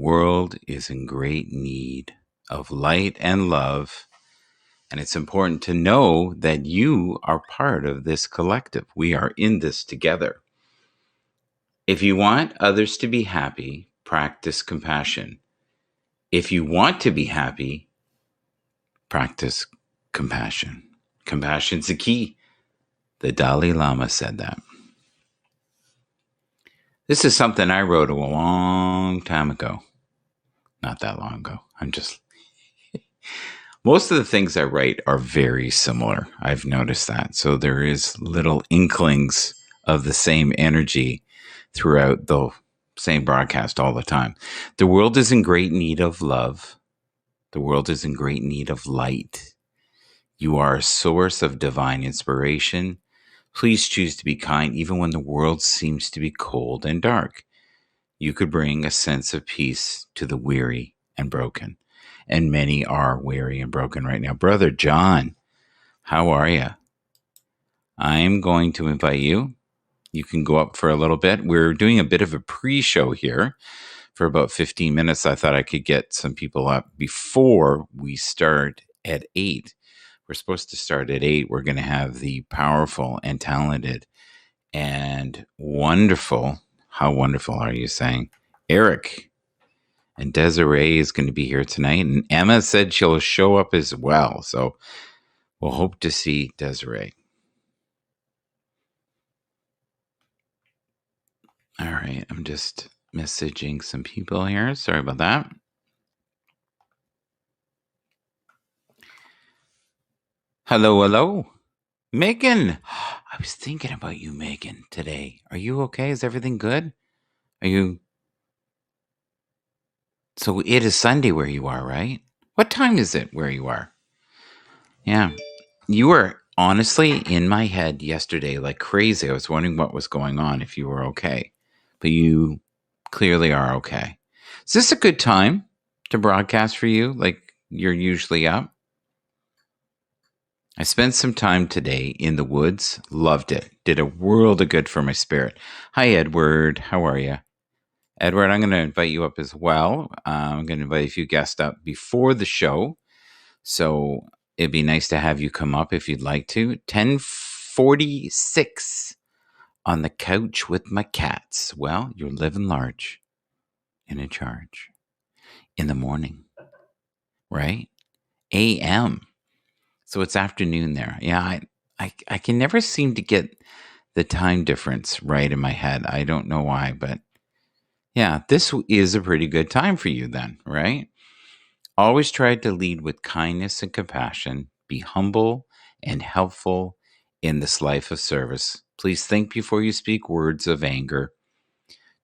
world is in great need of light and love, and it's important to know that you are part of this collective. We are in this together. If you want others to be happy, practice compassion. If you want to be happy, practice compassion. Compassion's the key. The Dalai Lama said that. This is something I wrote a long time ago. Not that long ago. Most of the things I write are very similar. I've noticed that. So there is little inklings of the same energy throughout the same broadcast all the time. The world is in great need of love. The world is in great need of light. You are a source of divine inspiration. Please choose to be kind even when the world seems to be cold and dark. You could bring a sense of peace to the weary and broken. And many are weary and broken right now. Brother John, how are you? I'm going to invite you. You can go up for a little bit. We're doing a bit of a pre-show here for about 15 minutes. I thought I could get some people up before we start at 8. We're supposed to start at 8. We're going to have the powerful and talented and wonderful, how wonderful are you saying, Eric. And Desiree is going to be here tonight. And Emma said she'll show up as well. So we'll hope to see Desiree. All right. I'm just messaging some people here. Sorry about that. Hello, hello. Megan. I was thinking about you, Megan, today. Are you okay? Is everything good? Are you... So it is Sunday where you are, right? What time is it where you are? Yeah. You were honestly in my head yesterday like crazy. I was wondering what was going on, if you were okay. But you clearly are okay. Is this a good time to broadcast for you? Like you're usually up? I spent some time today in the woods. Loved it. Did a world of good for my spirit. Hi, Edward. How are you? Edward, I'm going to invite you up as well. I'm going to invite a few guests up before the show. So it'd be nice to have you come up if you'd like to. 10:46 on the couch with my cats. Well, you're living large and in charge in the morning, right? AM. So it's afternoon there. Yeah, I can never seem to get the time difference right in my head. I don't know why, but yeah, this is a pretty good time for you then, right? Always try to lead with kindness and compassion. Be humble and helpful in this life of service. Please think before you speak words of anger.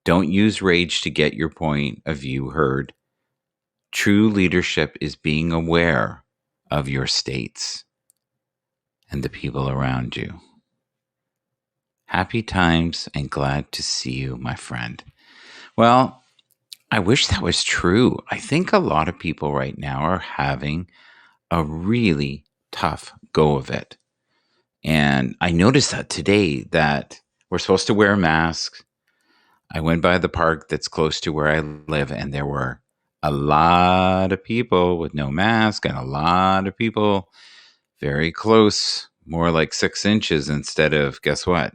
Don't use rage to get your point of view heard. True leadership is being aware of your states and the people around you. Happy times and glad to see you, my friend. Well, I wish that was true. I think a lot of people right now are having a really tough go of it. And I noticed that today that we're supposed to wear masks. I went by the park that's close to where I live, and there were a lot of people with no mask and a lot of people very close, more like 6 inches instead of, guess what?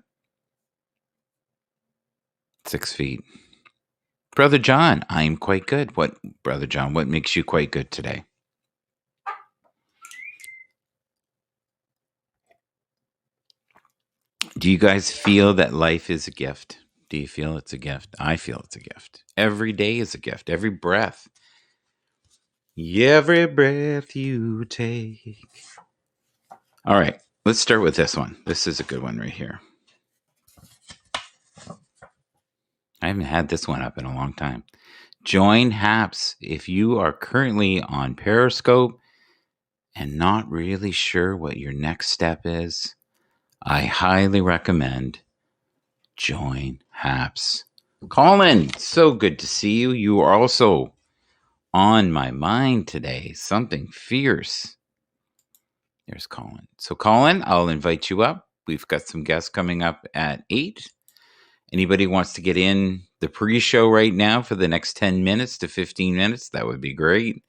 6 feet. Brother John, I'm quite good. Brother John, what makes you quite good today? Do you guys feel that life is a gift? Do you feel it's a gift? I feel it's a gift. Every day is a gift. Every breath. Every breath you take. All right, let's start with this one. This is a good one right here. I haven't had this one up in a long time. Join Happs if you are currently on Periscope and not really sure what your next step is. I highly recommend join Happs. Colin, so good to see you. You are also on my mind today. Something fierce. There's Colin. So Colin, I'll invite you up. We've got some guests coming up at 8. Anybody wants to get in the pre-show right now for the next 10 minutes to 15 minutes? That would be great.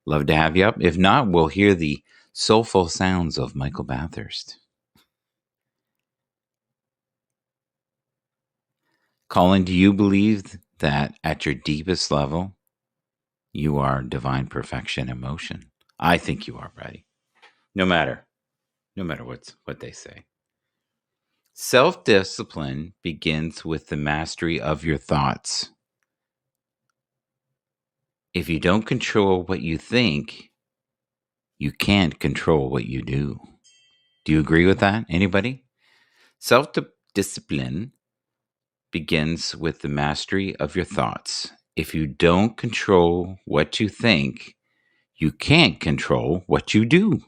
Love to have you up. If not, we'll hear the soulful sounds of Michael Bathurst. Colin, do you believe that at your deepest level, you are divine perfection in motion? I think you are, Brady. No matter what they say. Self-discipline begins with the mastery of your thoughts. If you don't control what you think, you can't control what you do. Do you agree with that? Anybody? Self-discipline begins with the mastery of your thoughts. If you don't control what you think, you can't control what you do.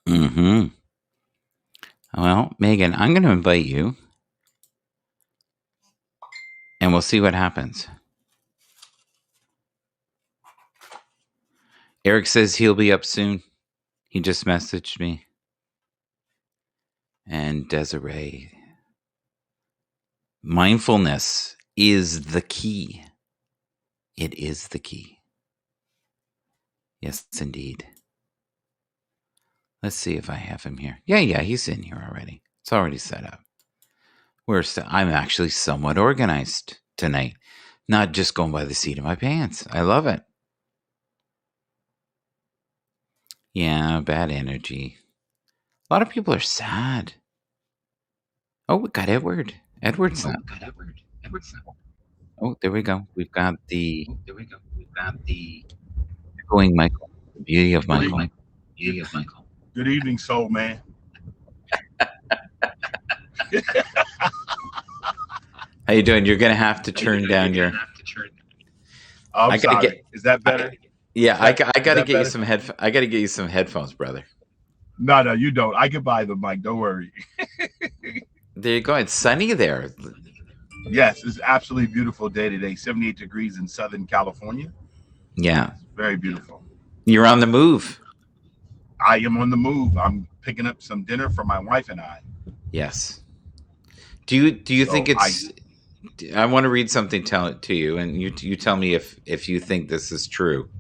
Mm-hmm. Well, Megan, I'm going to invite you, and we'll see what happens. Eric says he'll be up soon. He just messaged me. And Desiree, mindfulness is the key. It is the key. Yes, indeed. Let's see if I have him here. Yeah, he's in here already. It's already set up. I'm actually somewhat organized tonight. Not just going by the seat of my pants. I love it. Yeah, bad energy. A lot of people are sad. Oh, we got Edward. Edward's not. Oh, there we go. We've got the echoing Michael. The beauty of Michael. Good evening, soul man. How you doing? You're gonna have to turn down your. I'm sorry. Is that better? I gotta get you some I gotta get you some headphones, brother. No, you don't. I can buy them, Mike. Don't worry. There you go. It's sunny there. Yes, it's absolutely beautiful day today. 78 degrees in Southern California. Yeah. It's very beautiful. You're on the move. I am on the move. I'm picking up some dinner for my wife and I. Yes. Do you think it's I want to read something to you, and you tell me if you think this is true.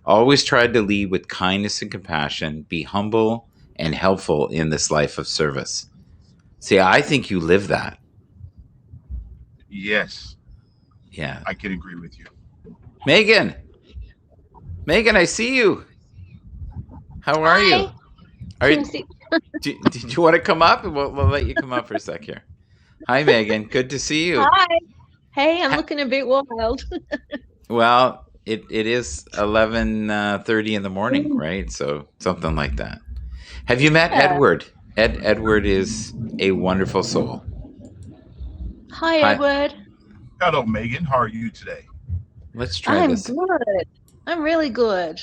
Always try to lead with kindness and compassion. Be humble and helpful in this life of service. See, I think you live that. Yes. Yeah. I can agree with you. Megan, I see you. How are you? Did you want to come up? We'll let you come up for a sec here. Hi, Megan. Good to see you. Hi. Hey, I'm looking a bit wild. Well, it is 11:30 in the morning, right? So something like that. Have you met Edward? Edward is a wonderful soul. Hi, Edward. Hello, Megan. How are you today? Let's try this. I'm good. I'm really good.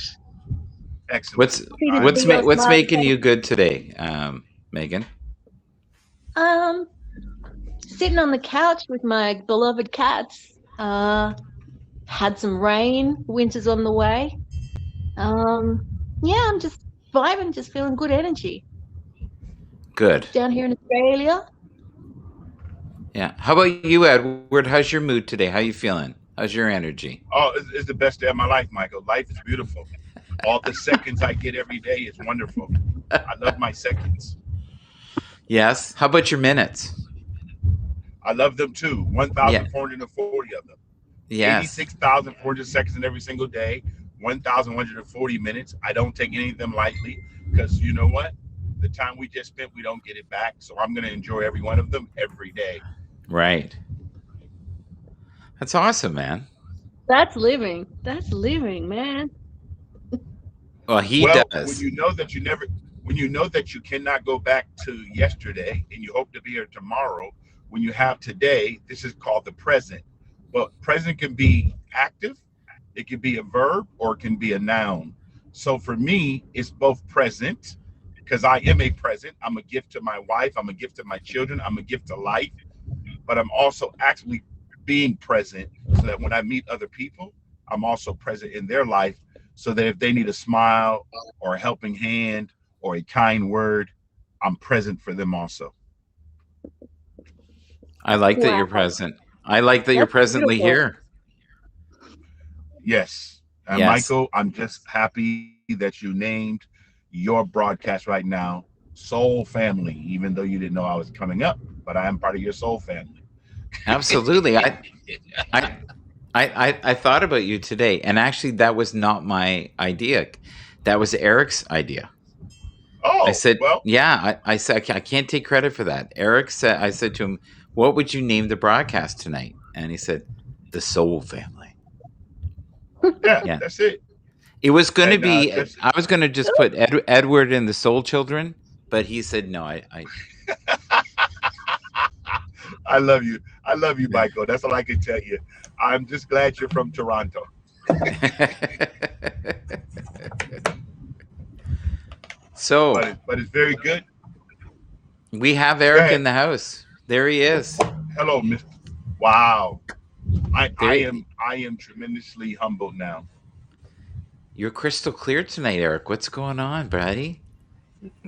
Excellent. What's making you good today, Megan? Sitting on the couch with my beloved cats. Had some rain. Winter's on the way. Yeah, I'm just vibing, just feeling good energy. Good. Down here in Australia. Yeah. How about you, Edward? How's your mood today? How you feeling? How's your energy? Oh, it's the best day of my life, Michael. Life is beautiful. All the seconds I get every day is wonderful. I love my seconds. Yes. How about your minutes? I love them too. 1,440 of them. Yes. 86,400 seconds in every single day. 1,140 minutes. I don't take any of them lightly because you know what? The time we just spent, we don't get it back. So I'm going to enjoy every one of them every day. Right. That's awesome, man. That's living. That's living, man. Well, he does. When you know that you cannot go back to yesterday and you hope to be here tomorrow, when you have today, this is called the present. But present can be active, it can be a verb, or it can be a noun. So for me, it's both present because I am a present. I'm a gift to my wife. I'm a gift to my children. I'm a gift to life. But I'm also actually being present so that when I meet other people, I'm also present in their life so that if they need a smile or a helping hand or a kind word, I'm present for them also. I like that Wow. you're present. I like that you're That's presently beautiful. here. Yes. And Yes. Michael, I'm just happy that you named your broadcast right now Soul Family, even though you didn't know I was coming up, but I am part of your soul family. Absolutely. I I thought about you today, and actually, that was not my idea. That was Eric's idea. I Oh, said, well, "Yeah." I said, I can't take credit for that." Eric said, "I said to him, what would you name the broadcast tonight?" And he said, "The Soul Family." yeah, Yeah, that's it. it was going to And be. just I was going to just put Edward and the Soul Children, but he said no. I I love you. I love you, yeah. Michael. That's all I can tell you. I'm just glad you're from Toronto. So But it's very good. we have Go Eric ahead. in the house. There he is. Hello, Mr. Wow. There, I am tremendously humbled now. you're crystal clear tonight, Eric. What's going on, buddy?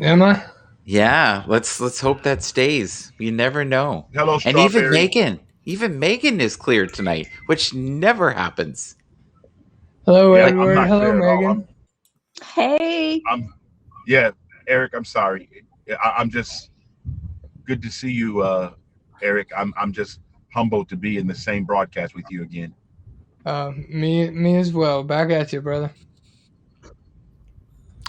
Am I? Yeah, let's hope that stays. You never know. Hello, And Strawberry. Even Megan is clear tonight, which never happens. Hello, Yeah, Like, I'm Edward. not Hello, clear at all. Megan. Hey. Yeah, Eric, I'm sorry. I'm just good to see you, Eric. I'm just humbled to be in the same broadcast with you again. Me as well. Back at you, brother.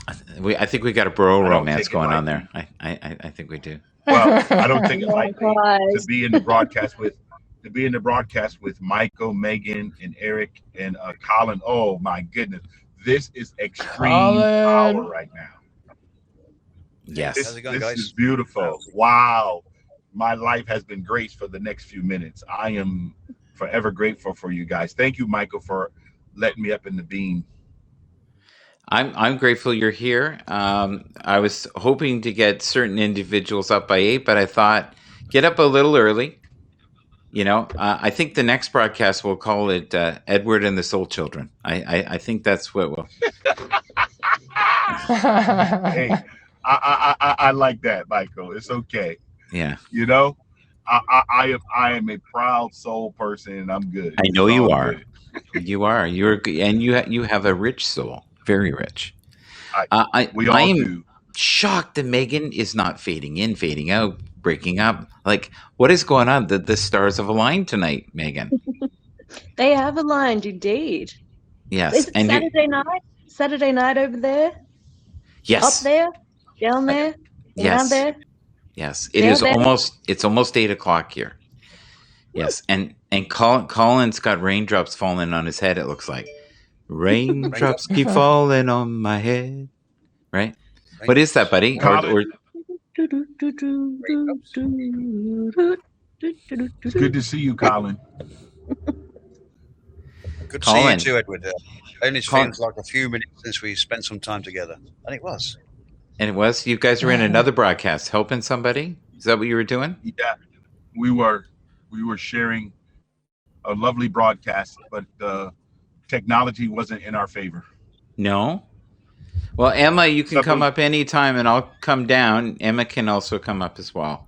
I think we got a bro I don't romance take it going on lightly. there. I think we do. Well, I don't take it Oh, lightly to guys. be in the broadcast with Michael, Megan, and Eric and Colin. Oh my goodness, this is extreme power Colin. right now. Yes. This, How's it going, this guys? is beautiful. Wow, my life has been graced for the next few minutes. I am forever grateful for you guys. Thank you, Michael, for letting me up in the beam. I'm grateful you're here. I was hoping to get certain individuals up by 8, but I thought get up a little early. You know, I think the next broadcast we'll call it Edward and the Soul Children. I think that's what we'll. Hey, I like that, Michael. It's okay. Yeah, You know, I am a proud soul person, and I'm good. I know It's you all are. good. You are. And you have a rich soul, very rich. We I all am do. shocked that Megan is not fading in, fading out, breaking up. Like, what is going on? The stars have aligned tonight, Megan. They have aligned indeed. Yes, Is it and you, Saturday night? Saturday night over there? yes, Up there? Down there? Around yes, there? yes. It There, is there? it's almost 8 o'clock here. Yes, and Colin's got raindrops falling on his head. It looks like raindrops keep falling on my head. Right? What is that, buddy? Colin, it's good to see you, Colin. Good to see you Colin. too, Edward. Only Colin. feels like a few minutes since we spent some time together, and it was. And it was you guys were in another broadcast helping somebody. Is that what you were doing? Yeah, we were sharing a lovely broadcast, but technology wasn't in our favor. No. Well, Emma, you can come Something- up anytime, and I'll come down. Emma can also come up as well.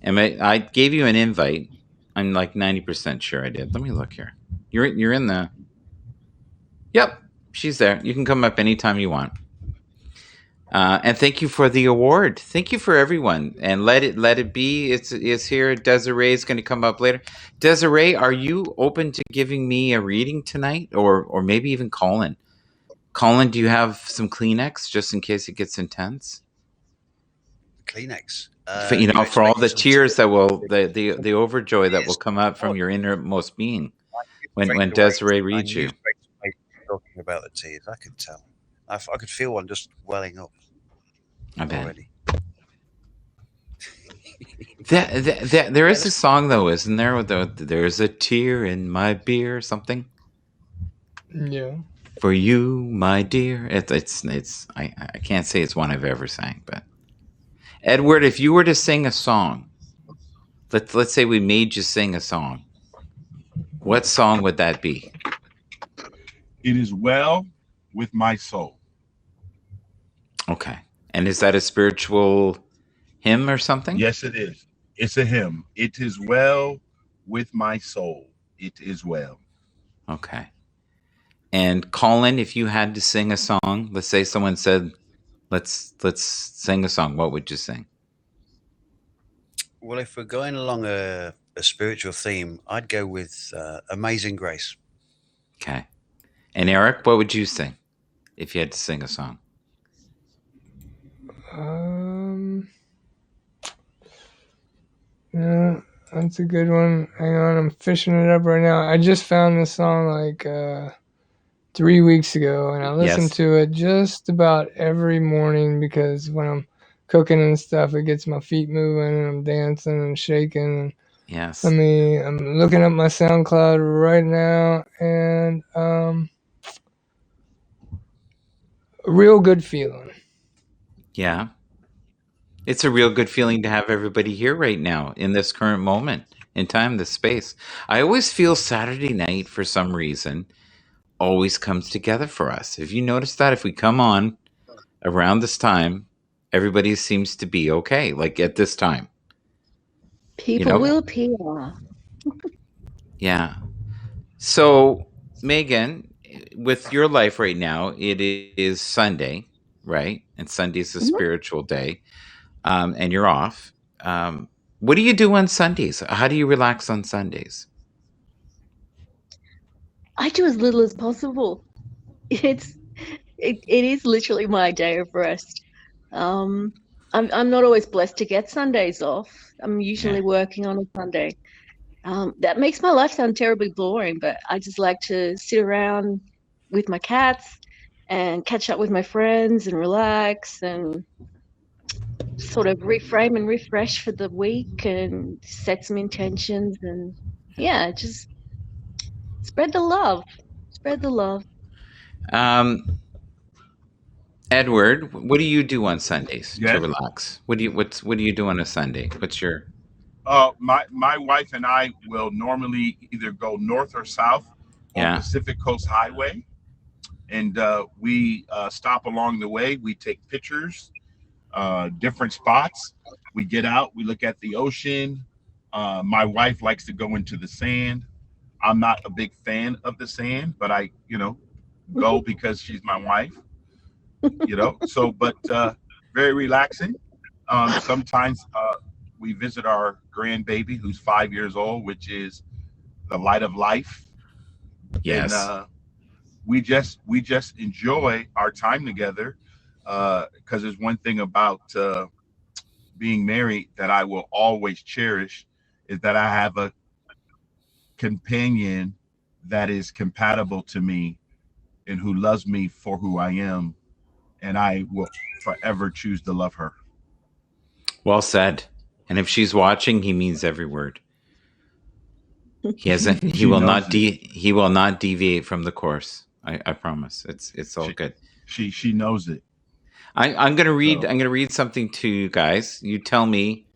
Emma, I gave you an invite. I'm like 90% sure I did. Let me look here. You're in the. Yep, she's there. You can come up anytime you want. And thank you for the award. Thank you for everyone. And let it be. It's here. Desiree is going to come up later. Desiree, are you open to giving me a reading tonight, or maybe even Colin? Colin, do you have some Kleenex just in case it gets intense? Kleenex. For all the tears that will the overjoy that will come out from your innermost being when Desiree reads you. Talking about the tears, I could tell. I could feel one just welling up I bet. already. There is a song though, isn't there? There's a tear in my beer, or something. Yeah. For you, my dear. I can't say it's one I've ever sang, but Edward, if you were to sing a song, let's say we made you sing a song, what song would that be? It is well with my soul. Okay. And is that a spiritual hymn or something? Yes, it is. It's a hymn. It is well with my soul. It is well. Okay. And Colin, if you had to sing a song, let's say someone said, let's sing a song, what would you sing? Well, if we're going along a spiritual theme, I'd go with Amazing Grace. Okay. And Eric, what would you sing if you had to sing a song? Yeah, that's a good one. Hang on, I'm fishing it up right now. I just found this song like 3 weeks ago, and I listen Yes. to it just about every morning because when I'm cooking and stuff, it gets my feet moving and I'm dancing and shaking. And Yes. I'm looking up my SoundCloud right now, and a real good feeling. Yeah. It's a real good feeling to have everybody here right now in this current moment in time, this space. I always feel Saturday night, for some reason, always comes together for us. Have you noticed that? If we come on around this time, everybody seems to be okay, like at this time. People will appear. Yeah. So, Megan, with your life right now, it is Sunday, right? And Sunday's a spiritual day, and you're off. What do you do on Sundays? How do you relax on Sundays? I do as little as possible. It is literally my day of rest. I'm not always blessed to get Sundays off. I'm usually working on a Sunday. That makes my life sound terribly boring, but I just like to sit around with my cats and catch up with my friends and relax and sort of reframe and refresh for the week and set some intentions and just spread the love. Spread the love. Edward, what do you do on Sundays to Yes. relax? What do you do on a Sunday? What's your My wife and I will normally either go north or south on Pacific Coast Highway, and we stop along the way. We take pictures, different spots. We get out. We look at the ocean. My wife likes to go into the sand. I'm not a big fan of the sand, but I, go because she's my wife. So but very relaxing. Sometimes we visit our grandbaby who's 5 years old, which is the light of life. Yes. And we just enjoy our time together, because there's one thing about being married that I will always cherish, is that I have a companion that is compatible to me and who loves me for who I am, and I will forever choose to love her. Well said. And if she's watching, he means every word. He hasn't. He will not. He will not deviate from the course. I promise. It's all good. She knows it. I'm gonna read. I'm gonna read something to you guys. You tell me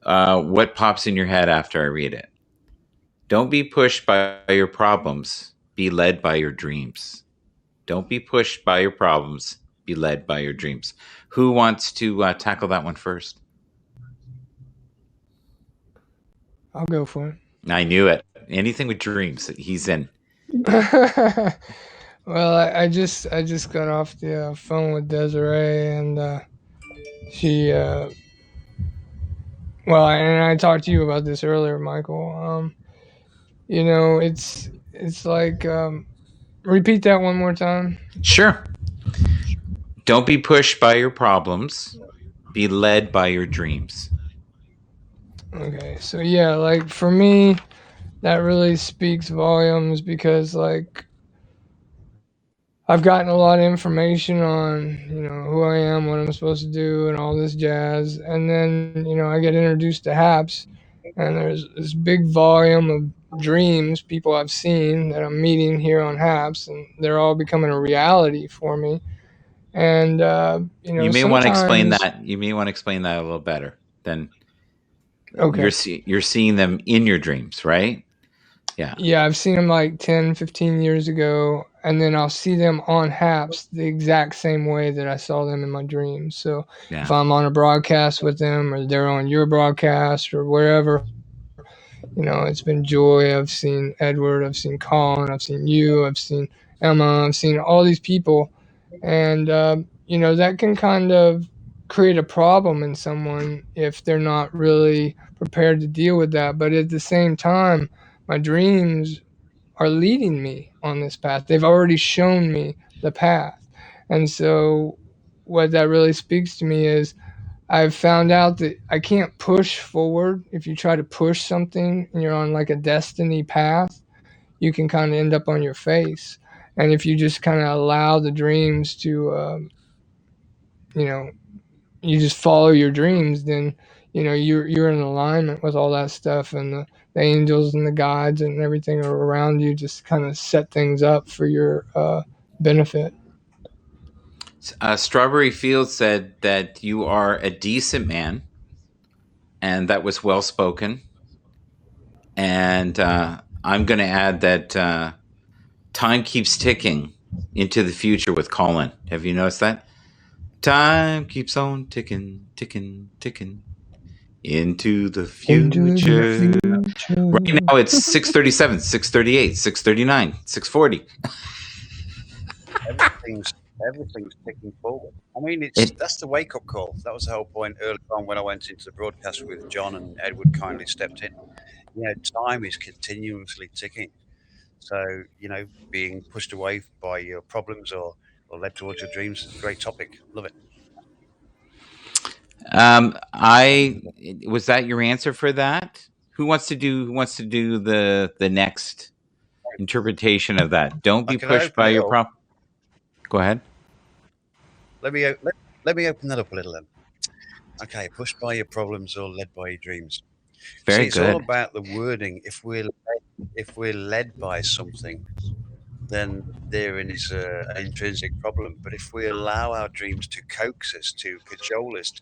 what pops in your head after I read it. Don't be pushed by your problems. Be led by your dreams. Don't be pushed by your problems. Be led by your dreams. Who wants to tackle that one first? I'll go for it. I knew it. Anything with dreams, he's in. Well, I just got off the phone with Desiree, and she, and I talked to you about this earlier, Michael. It's like, repeat that one more time. Sure. Don't be pushed by your problems. Be led by your dreams. Okay, so yeah, like for me, that really speaks volumes because like I've gotten a lot of information on, who I am, what I'm supposed to do, and all this jazz. And then, I get introduced to Happs, and there's this big volume of dreams people I've seen that I'm meeting here on Happs, and they're all becoming a reality for me. And, you may want to explain that. You may want to explain that a little better. Then you're seeing them in your dreams, right? Yeah. Yeah, I've seen them like 10, 15 years ago, and then I'll see them on Happs the exact same way that I saw them in my dreams. So if I'm on a broadcast with them, or they're on your broadcast, or wherever, it's been Joy. I've seen Edward. I've seen Colin. I've seen you. I've seen Emma. I've seen all these people, and that can kind of create a problem in someone if they're not really prepared to deal with that. But at the same time, my dreams are leading me on this path. They've already shown me the path. And so what that really speaks to me is I've found out that I can't push forward. If you try to push something and you're on like a destiny path, you can kind of end up on your face. And if you just kind of allow the dreams to, you just follow your dreams, then you're in alignment with all that stuff, and the angels and the guides and everything are around you, just kind of set things up for your benefit. Strawberry Field said that you are a decent man, and that was well spoken. And I'm going to add that time keeps ticking into the future with Colin. Have you noticed that? Time keeps on ticking, ticking, ticking into the future. Right now it's 6:37, 6:38, 6:39, 6:40. Everything's ticking forward. I mean, that's the wake-up call. That was the whole point early on when I went into the broadcast with John, and Edward kindly stepped in. Time is continuously ticking. So, being pushed away by your problems or led towards your dreams is a great topic. Love it. Was that your answer for that? Who wants to do the next interpretation of that? Don't be pushed by your problem. Go ahead. Let me open that up a little then. Okay, pushed by your problems or led by your dreams. Very good. It's all about the wording. If we're led by something, then therein is an intrinsic problem. But if we allow our dreams to coax us, to cajole us,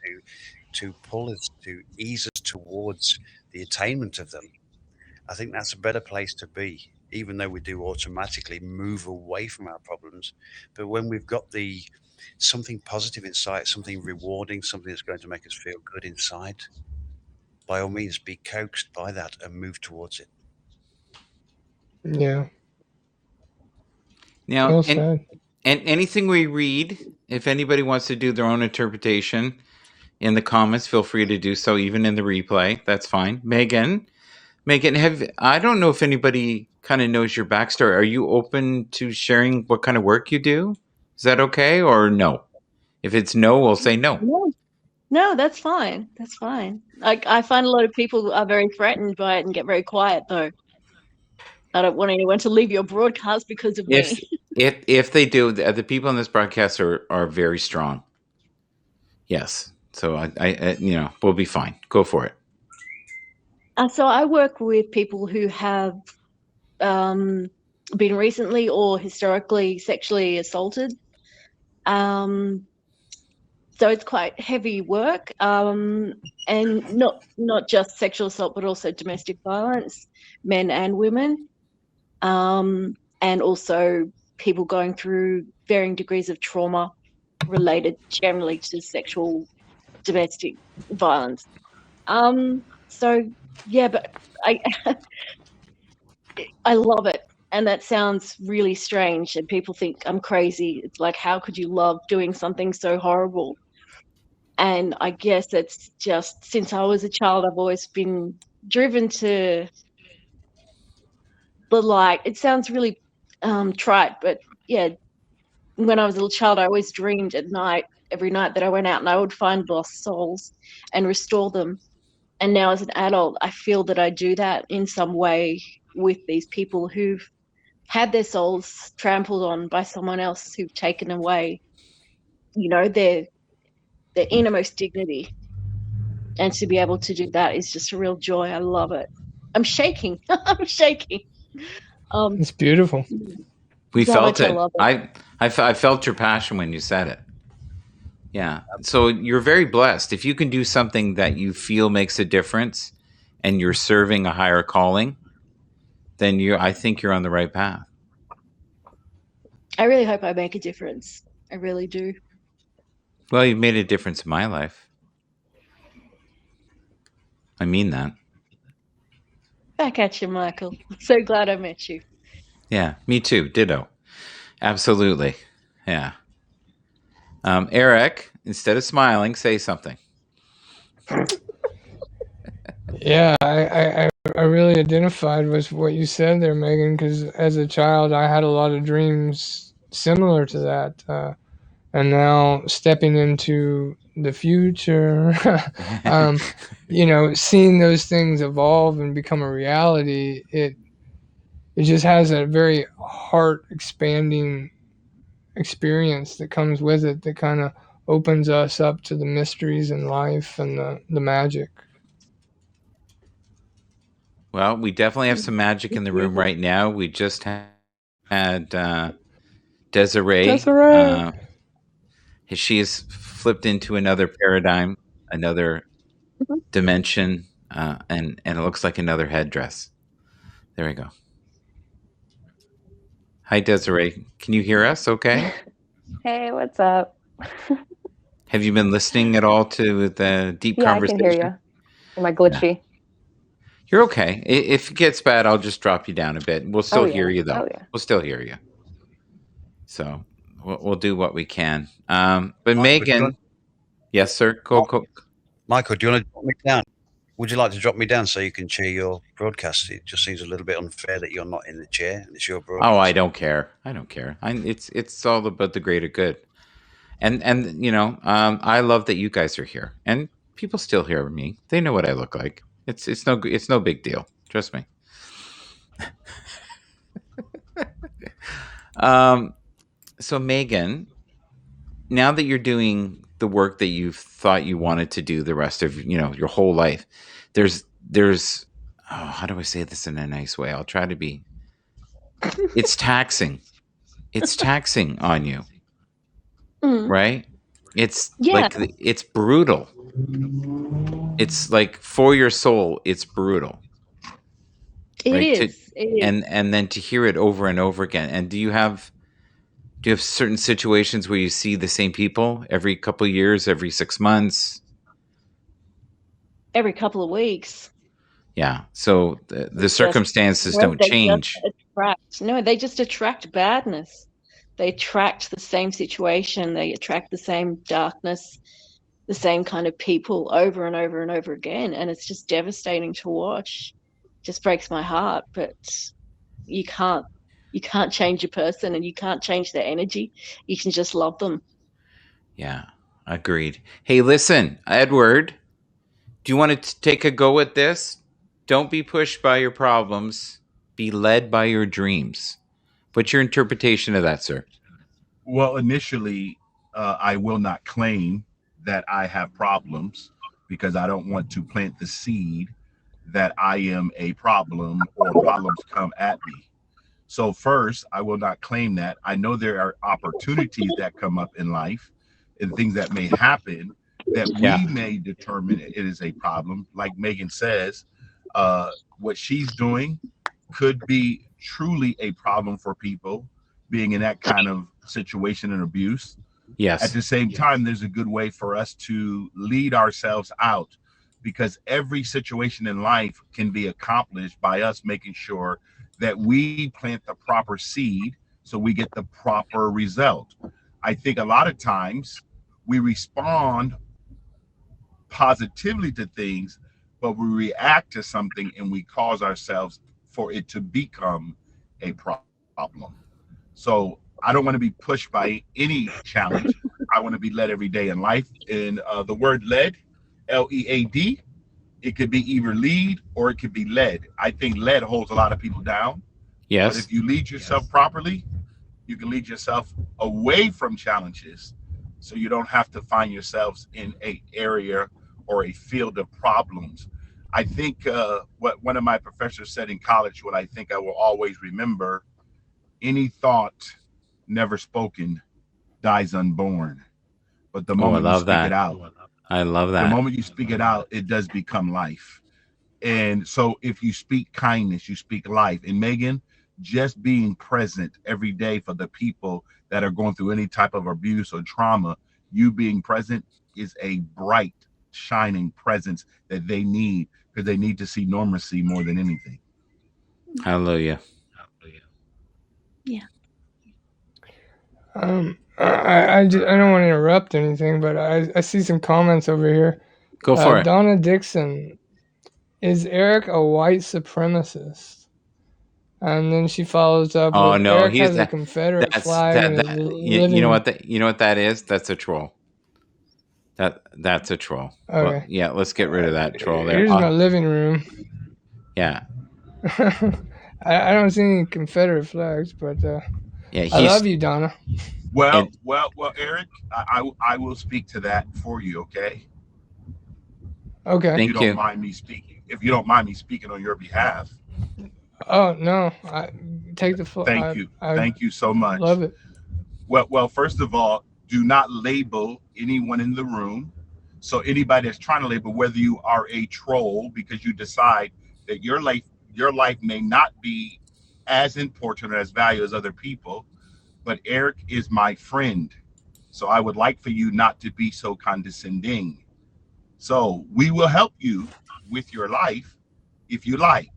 to pull us, to ease us towards the attainment of them, I think that's a better place to be, even though we do automatically move away from our problems. But when we've got something positive inside, something rewarding, something that's going to make us feel good inside, by all means, be coaxed by that and move towards it. Yeah. Now, and anything we read, if anybody wants to do their own interpretation in the comments, feel free to do so, even in the replay. That's fine. Megan, I don't know if anybody kind of knows your backstory. Are you open to sharing what kind of work you do? Is that okay, or no? If it's no, we'll say no. No, that's fine. That's fine. I find a lot of people are very threatened by it and get very quiet, though. I don't want anyone to leave your broadcast because of me. If they do, the people in this broadcast are very strong. Yes. So I we'll be fine. Go for it. So I work with people who have been recently or historically sexually assaulted. So it's quite heavy work, and not just sexual assault, but also domestic violence, men and women, and also people going through varying degrees of trauma related generally to sexual domestic violence. So yeah, but I love it. And that sounds really strange, and people think I'm crazy. It's like, how could you love doing something so horrible? And I guess it's just, since I was a child, I've always been driven to the light. It sounds really trite, but yeah, when I was a little child, I always dreamed at night, every night, that I went out and I would find lost souls and restore them. And now as an adult, I feel that I do that in some way with these people who've had their souls trampled on by someone else, who've taken away, their innermost dignity. And to be able to do that is just a real joy. I love it. I'm shaking. I'm shaking. It's beautiful. We felt it. I felt your passion when you said it. Yeah. So you're very blessed. If you can do something that you feel makes a difference and you're serving a higher calling, then I think you're on the right path. I really hope I make a difference. I really do. Well, you've made a difference in my life. I mean that. Back at you, Michael. So glad I met you. Yeah, me too. Ditto. Absolutely. Yeah. Eric, instead of smiling, say something. Yeah, I really identified with what you said there, Megan, because as a child, I had a lot of dreams similar to that. And now stepping into the future, seeing those things evolve and become a reality, it just has a very heart expanding experience that comes with it that kind of opens us up to the mysteries in life and the magic. Well, we definitely have some magic in It's the room beautiful. right now. We just had Desiree. Desiree. She has flipped into another paradigm, another Mhm. dimension, and it looks like another headdress. There we go. Hi, Desiree. Can you hear us? Okay. Hey, what's up? Have you been listening at all to the deep Yeah, I can hear conversation? you. Am I Yeah. glitchy? You're okay. If it gets bad, I'll just drop you down a bit. We'll Oh still hear yeah. you, though. Oh yeah. We'll still hear you. So we'll do what we can. But Michael, do you Megan, want, yes, sir. Go. Michael, do you want to drop me down? Would you like to drop me down so you can chair your broadcast? It just seems a little bit unfair that you're not in the chair and it's your broadcast. Oh, I don't care. I don't care. It's all about the greater good. And I love that you guys are here, and people still hear me. They know what I look like. It's no big deal. Trust me. So Megan, now that you're doing the work that you've thought you wanted to do the rest of your whole life, there's how do I say this in a nice way? I'll try to be. It's taxing. It's taxing on you, Mm. right? It's Yeah, like it's brutal. It's like for your soul, it's brutal, it right? is. It is. And then to hear it over and over again. And do you have certain situations where you see the same people every couple of years, every 6 months? Every couple of weeks. Yeah. So the It's just circumstances where don't they just change. attract. No, they just attract badness. They attract the same situation. They attract the same darkness, the same kind of people over and over and over again. And it's just devastating to watch. Just breaks my heart. But you can't you can't change a person and you can't change their energy. You can just love them. Yeah. Agreed. Hey, listen, Edward, do you want to take a go at this? Don't be pushed by your problems. Be led by your dreams. What's your interpretation of that, sir? Well, initially, I will not claim that I have problems because I don't want to plant the seed that I am a problem or problems come at me. So, first, I will not claim that. I know there are opportunities that come up in life and things that may happen that Yeah. we may determine it is a problem. Like Megan says, uh, what she's doing could be truly a problem for people being in that kind of situation and abuse. At Yes. the same time, there's a good way for us to lead ourselves out because every situation in life can be accomplished by us making sure that we plant the proper seed so we get the proper result. I think a lot of times we respond positively to things, but we react to something and we cause ourselves for it to become a problem. So I don't want to be pushed by any challenge. I want to be led every day in life. And the word led, LEAD, it could be either lead or it could be led. I think led holds a lot of people down. But Yes. if you lead yourself properly, you can lead yourself away from challenges so you don't have to find yourselves in a area or a field of problems. I think what one of my professors said in college, what I think I will always remember: any thought never spoken dies unborn, but the Oh, I moment you love speak it that. out, I love the that. moment you speak it out, it does become life. And so if you speak kindness, you speak life. And Megan, just being present every day for the people that are going through any type of abuse or trauma, you being present is a bright, shining presence that they need, because they need to see normalcy more than anything. Hallelujah. Yeah. I don't want to interrupt anything, but I see some comments over here. Go for it. Donna Dixon, is Eric a white supremacist? And then she follows up Oh with, no, Eric he's has a Confederate that's flag that in his that living. you know what that is? That's a troll. That's a troll. Okay. Well, yeah, let's get rid of that troll there. Here's my living room. Yeah. I don't see any Confederate flags, but Yeah, I love you, Donna. Well, Eric, I will speak to that for you, okay? Okay. Thank If you you. don't mind me speaking. If you don't mind me speaking on your behalf. Oh no, take the floor. Thank you. Thank you so much. Love it. Well, first of all, do not label anyone in the room. So anybody that's trying to label, whether you are a troll because you decide that your life may not be as important or as valuable as other people, but Eric is my friend. So I would like for you not to be so condescending. So we will help you with your life if you like,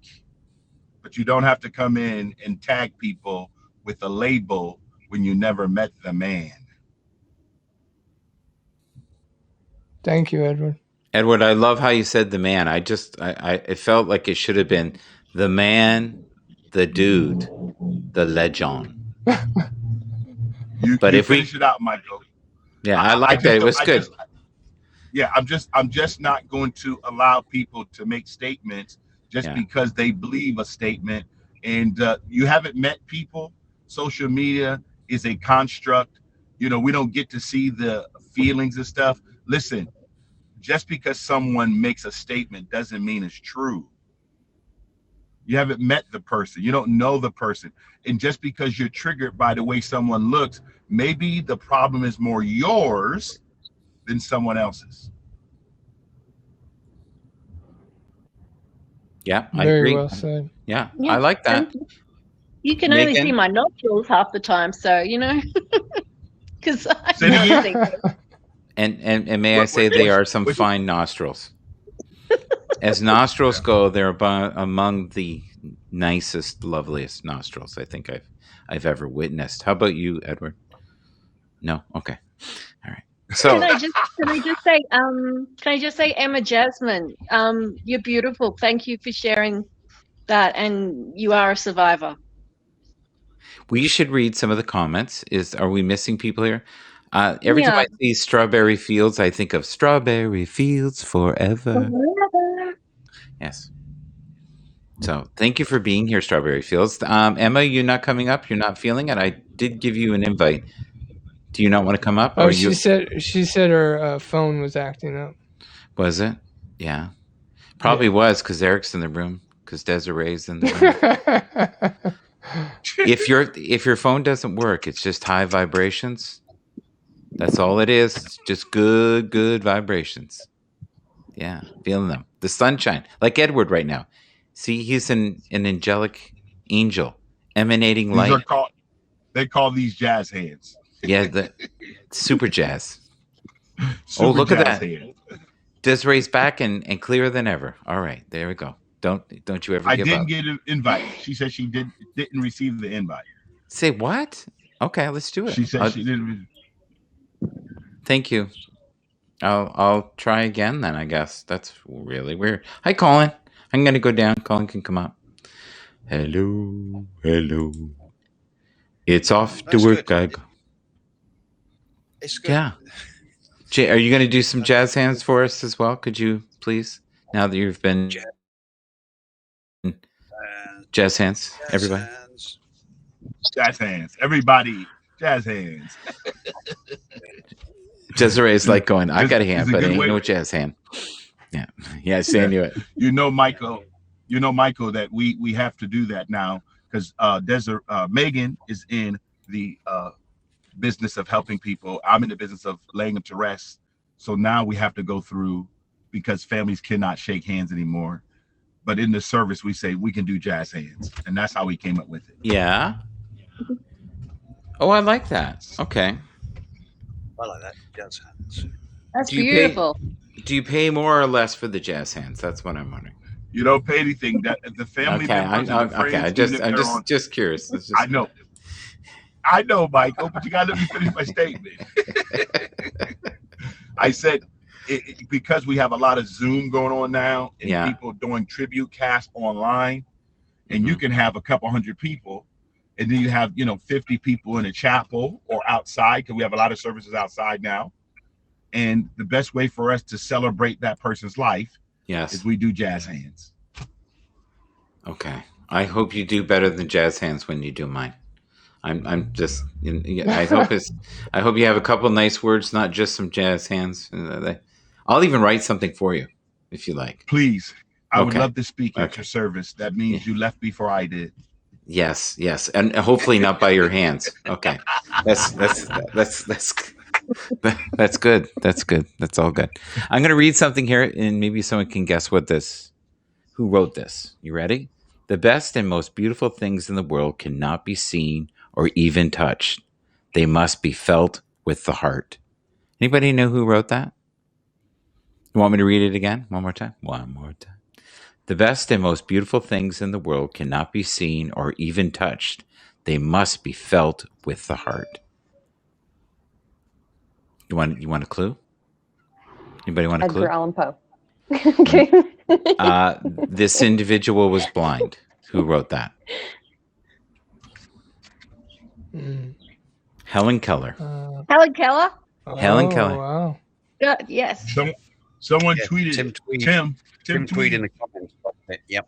but you don't have to come in and tag people with a label when you never met the man. Thank you, Edward. Edward, I love how you said the man. I it felt like it should have been the man, the dude, the legend. You finish it out, Michael. Yeah, I like that. It was good. I'm just not going to allow people to make statements just because they believe a statement. And you haven't met people. Social media is a construct. We don't get to see the feelings and stuff. Listen, just because someone makes a statement doesn't mean it's true. You haven't met the person. You don't know the person. And just because you're triggered by the way someone looks, maybe the problem is more yours than someone else's. Yeah, I Very agree. well said. Yeah, I like that. You can only see my nostrils half the time, so because and may I say they are some fine nostrils. As nostrils go, they're among the nicest, loveliest nostrils I think I've ever witnessed. How about you, Edward? No, okay, all right. So can I just say, Emma Jasmine, you're beautiful. Thank you for sharing that, and you are a survivor. We should read some of the comments. Are we missing people here? Every time I see Strawberry Fields, I think of Strawberry Fields Forever. Yes. So thank you for being here, Strawberry Fields. Emma, you're not coming up. You're not feeling it. I did give you an invite. Do you not want to come up? Oh, she said her phone was acting up. Was it? Yeah. Probably was because Eric's in the room, because Desiree's in the room. If your phone doesn't work, it's just high vibrations. That's all it is. It's just good vibrations. Yeah, feeling them. The sunshine, like Edward right now. See, he's an angelic angel emanating light. They call these jazz hands. Yeah, the super jazz. Look at that. Desiree's back and clearer than ever. All right, there we go. Don't you ever give up. I didn't get an invite. She said she didn't receive the invite. Say what? Okay, let's do it. She said she didn't. Thank you. I'll try again then, I guess. That's really weird. Hi, Colin. I'm going to go down. Colin can come up. Hello. It's off to work. It's good. Yeah. Jay, are you going to do some jazz hands for us as well? Could you please? Now that you've been jazz hands, everybody. Jazz hands, everybody. Jazz hands. Desiree's like going, I got a hand, but ain't no jazz hand. Yeah. Yes, I knew it. Michael, that we have to do that now because Megan is in the business of helping people. I'm in the business of laying them to rest. So now we have to go through, because families cannot shake hands anymore. but in the service we say we can do jazz hands, and that's how we came up with it. Yeah. Oh, I like that. Okay. I like that. Jazz hands. That's Do you pay? beautiful. Do you pay more or less for the jazz hands? That's what I'm wondering. You don't pay anything. That the family Okay, members and the friends, I'm just curious. I know, Michael, but you got to let me finish my statement. I said because we have a lot of Zoom going on now, and people doing tribute cast online, and you can have a couple hundred people, and then you have 50 people in a chapel or outside, because we have a lot of services outside now. And the best way for us to celebrate that person's life is we do jazz hands. Okay. I hope you do better than jazz hands when you do mine. I'm just. I hope you have a couple nice words, not just some jazz hands. I'll even write something for you if you like. Please, I would love to speak at your service. That means you left before I did. Yes, and hopefully not by your hands. Okay, that's good. That's good. That's all good. I'm going to read something here, and maybe someone can guess who wrote this. You ready? The best and most beautiful things in the world cannot be seen or even touched. They must be felt with the heart. Anybody know who wrote that? You want me to read it again? One more time? One more time. The best and most beautiful things in the world cannot be seen or even touched. They must be felt with the heart. You want a clue? Anybody want a clue? Edgar Allan Poe. Okay. This individual was blind. Who wrote that? Helen Keller. Helen Keller? Helen Keller. Wow. Yes. Someone tweeted. Tim tweeted in the comments. Yep.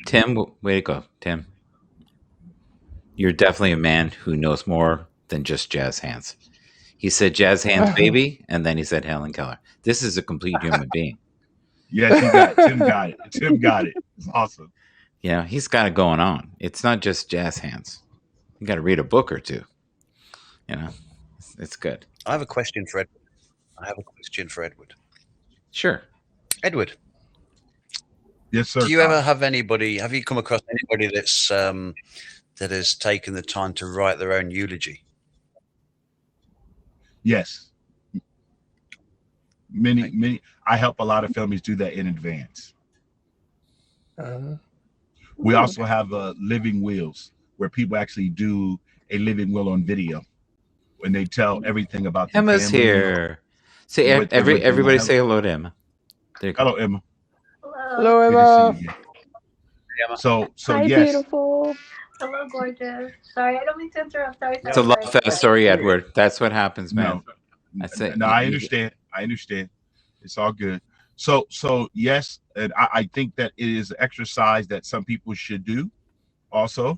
Tim, way to go, Tim. You're definitely a man who knows more than just jazz hands. He said jazz hands, baby, and then he said Helen Keller. This is a complete human being. Yes, Tim got it. Tim got it. It's awesome. Yeah, he's got it going on. It's not just jazz hands. You got to read a book or two. It's good. I have a question for Edward. Sure. Edward. Yes, sir. Do you ever have you come across anybody that's that has taken the time to write their own eulogy? Yes. Many. I help a lot of families do that in advance. We also have living wills, where people actually do a living will on video, when they tell everything about the Emma's family. here. Say everybody say hello to Emma. Hello, Emma. Hello, Emma. Good to see you again. So Hi, yes. beautiful. Hello, gorgeous. Sorry, I don't mean to interrupt. Sorry. It's a love fest. Sorry, Edward. That's what happens, man. No, I understand. It's all good. So yes, and I think that it is an exercise that some people should do also,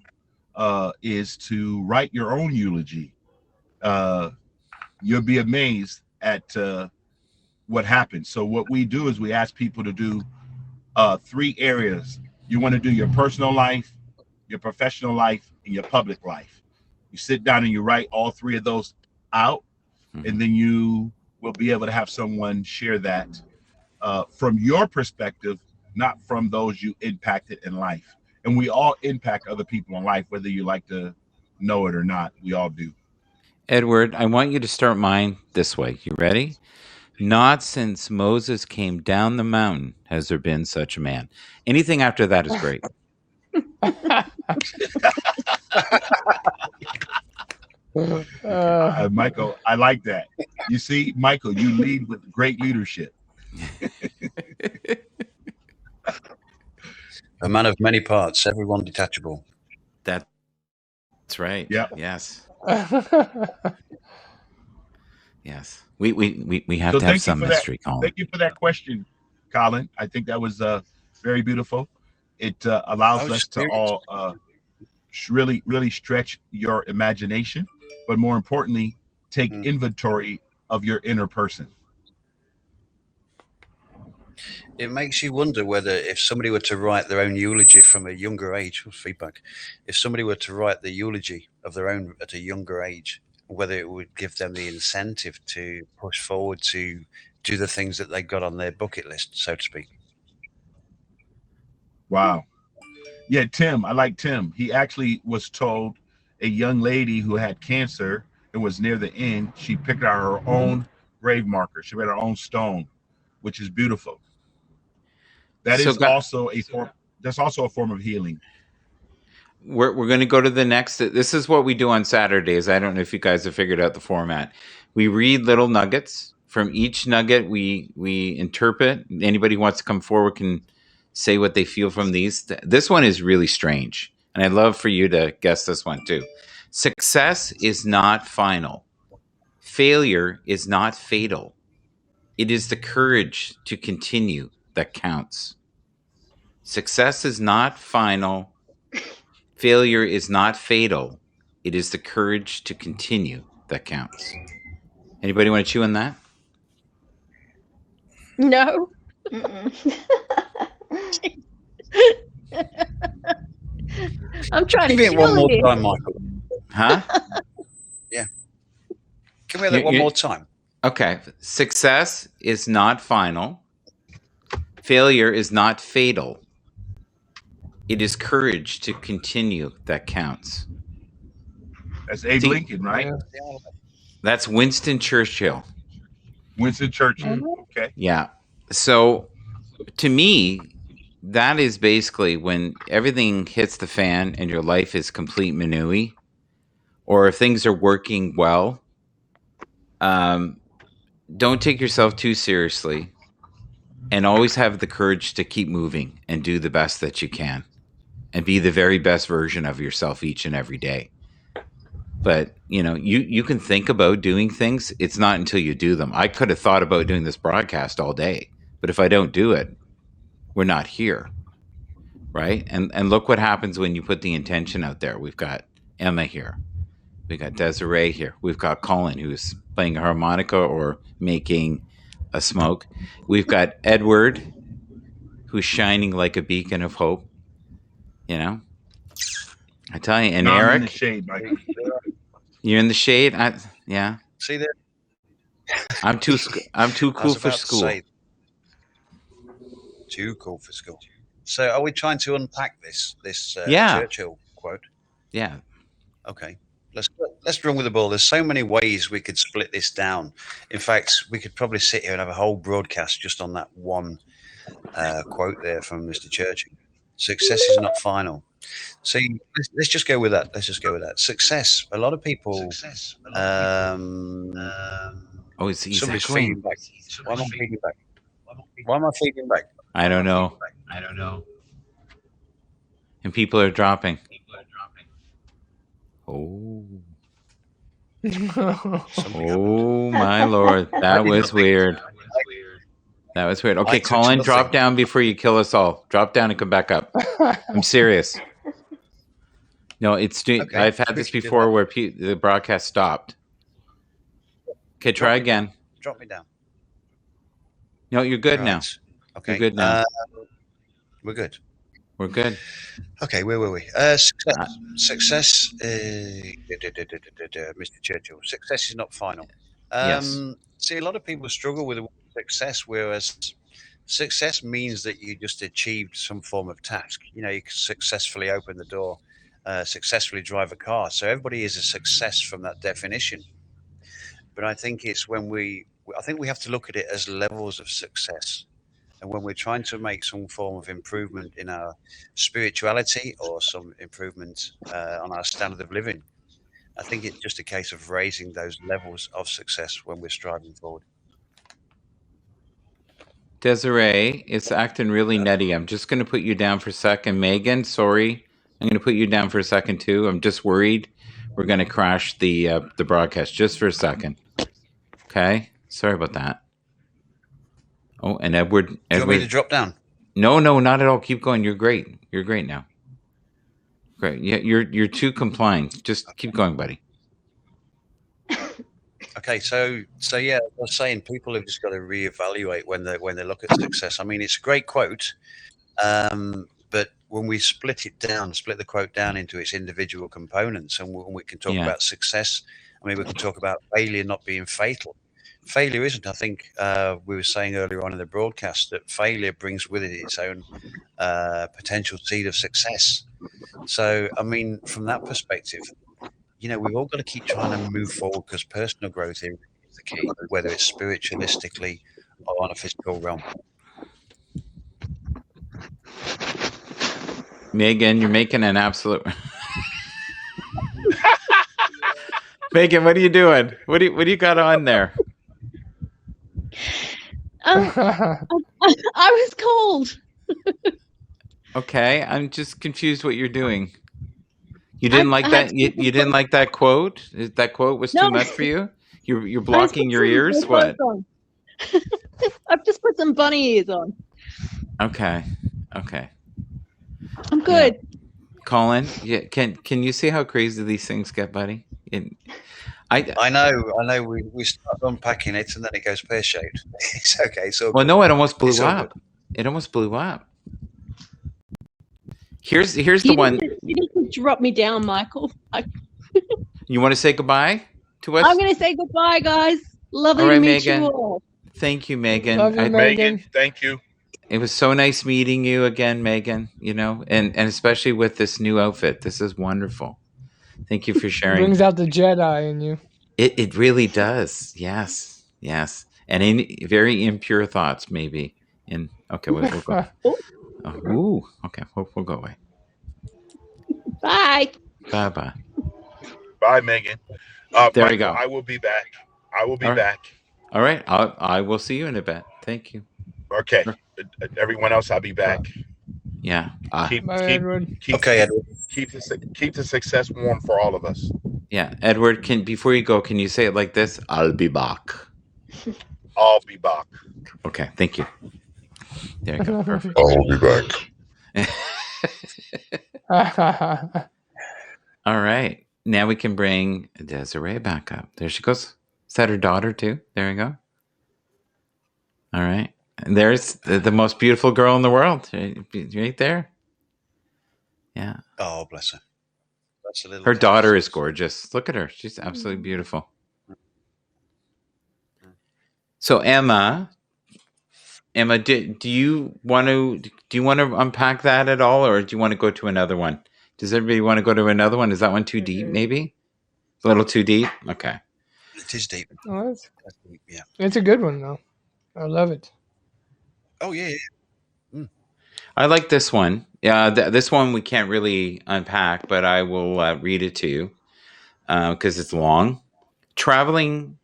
is to write your own eulogy. You'll be amazed at what happens. So what we do is we ask people to do 3 areas. You want to do your personal life, your professional life, and your public life. You sit down and you write all 3 of those out, and then you will be able to have someone share that from your perspective, not from those you impacted in life. And we all impact other people in life, whether you like to know it or not. We all do. Edward, I want you to start mine this way. You ready? Not since Moses came down the mountain has there been such a man. Anything after that is great. Michael, I like that. You see, Michael, you lead with great leadership. A man of many parts, everyone detachable. That's right. Yeah. Yes. Yes. We have to have some mystery, Colin. Thank you for that question, Colin. I think that was very beautiful. It allows us to all really stretch your imagination, but more importantly, take inventory of your inner person. It makes you wonder whether, if somebody were to write their own eulogy from a younger age, if somebody were to write the eulogy of their own at a younger age, whether it would give them the incentive to push forward to do the things that they got on their bucket list, so to speak. Wow. Yeah, Tim. I like Tim. He actually was told a young lady who had cancer and was near the end. She picked out her own grave marker. She made her own stone, which is beautiful. That So, is also a form. That's also a form of healing. we're going to go to the next. This is what we do on Saturdays. I don't know if you guys have figured out the format. We read little nuggets. From each nugget, we interpret. Anybody who wants to come forward can say what they feel from these. This one is really strange, and I'd love for you to guess this one too. Success is not final. Failure is not fatal. It is the courage to continue that counts. Success is not final. Failure is not fatal. It is the courage to continue that counts. Anybody want to chew on that? No. I'm trying to Give it one kill more it. time, Michael. Huh? Yeah. Can we have that one more time? Okay. Success is not final. Failure is not fatal. It is courage to continue that counts. That's Abe Lincoln, right? Yeah. That's Winston Churchill. Winston Churchill. Okay. Yeah. So to me, that is basically when everything hits the fan and your life is complete manooey, or if things are working well, don't take yourself too seriously and always have the courage to keep moving and do the best that you can and be the very best version of yourself each and every day. But, you can think about doing things. It's not until you do them. I could have thought about doing this broadcast all day, but if I don't do it, we're not here. Right? And look what happens when you put the intention out there. We've got Emma here. We've got Desiree here. We've got Colin, who's playing a harmonica or making a smoke. We've got Edward, who's shining like a beacon of hope. I tell you, and No, Eric, I'm in the shade, Mike. you're in the shade. Yeah, See there? I'm too cool for school. Too cool for school. So, are we trying to unpack this Yeah. Churchill quote? Yeah. Okay. Let's run with the ball. There's so many ways we could split this down. In fact, we could probably sit here and have a whole broadcast just on that one quote there from Mr. Churchill. Success is not final. So let's just go with that. Success. A lot of people. Oh, it's somebody's exactly. feeding back. Why am I feeding back? I don't know. And people are dropping. Oh. Oh my Lord. That was weird. That was weird. Okay, Colin, drop down before you kill us all. Drop down and come back up. I'm serious. No, it's okay. I've had this before where the broadcast stopped. Okay, try again. Drop me down. No, you're good now. Okay. You're good now. We're good. We're good. Okay, where were we? Success. Mr. Churchill. Success is not final. Yes. See, a lot of people struggle with success, whereas success means that you just achieved some form of task. You successfully open the door, successfully drive a car. So everybody is a success from that definition. But I think it's I think we have to look at it as levels of success. And when we're trying to make some form of improvement in our spirituality or some improvement on our standard of living, I think it's just a case of raising those levels of success when we're striving forward. Desiree, it's acting really nutty. I'm just going to put you down for a second. Megan, sorry. I'm going to put you down for a second too. I'm just worried we're going to crash the broadcast just for a second. Okay? Sorry about that. Oh, and Edward. Do you want me to drop down? No, not at all. Keep going. You're great. You're great now. Great. Yeah, you're too compliant. Just keep going, buddy. Okay, so yeah, I was saying people have just got to reevaluate when they look at success. I mean, it's a great quote, but when we split the quote down into its individual components, and we can talk about success. I mean, we can talk about failure not being fatal. failure isn't. I think we were saying earlier on in the broadcast that failure brings with it its own potential seed of success. So, I mean, from that perspective, we've all got to keep trying to move forward because personal growth is the key, whether it's spiritualistically or on a physical realm. Megan, you're making an absolute. Megan, what are you doing? What do you got on there? I was cold. Okay, I'm just confused what you're doing. You didn't like that? You didn't like that quote? That quote was too much for you? You're blocking your ears? What? I've just put some bunny ears on. Okay. I'm good. Yeah. Colin, can you see how crazy these things get, buddy? I know. We start unpacking it and then it goes pear-shaped. It's okay. So well, no, it almost blew up. It almost blew up. Here's the one. You need to drop me down, Michael. You want to say goodbye to us? I'm going to say goodbye, guys. Lovely to meet you all. Thank you, Megan. Love you, Megan. Thank you. It was so nice meeting you again, Megan. And especially with this new outfit. This is wonderful. Thank you for sharing. Brings out the Jedi in you. It really does. Yes. And in very impure thoughts, maybe. Okay, we'll go. Okay, we'll go away. Bye. Bye. Bye, Megan. There we go. I will be back. All right. I will see you in a bit. Thank you. Okay. Everyone else, I'll be back. Yeah. Edward. Keep the success warm for all of us. Yeah, Edward. Before you go, can you say it like this? I'll be back. I'll be back. Okay. Thank you. There you go. Perfect. I'll be back. All right. Now we can bring Desiree back up. There she goes. Is that her daughter too? There you go. All right. And there's the most beautiful girl in the world. Right there. Yeah. Oh, bless her. That's a little. Her daughter is gorgeous. Look at her. She's absolutely beautiful. So Emma, do you want to unpack that at all, or do you want to go to another one? Does everybody want to go to another one? Is that one too deep? Maybe a little too deep. Okay. It is deep. Oh, that's deep. Yeah. It's a good one though. I love it. Oh yeah. I like this one. Yeah, this one we can't really unpack, but I will read it to you because it's long. Traveling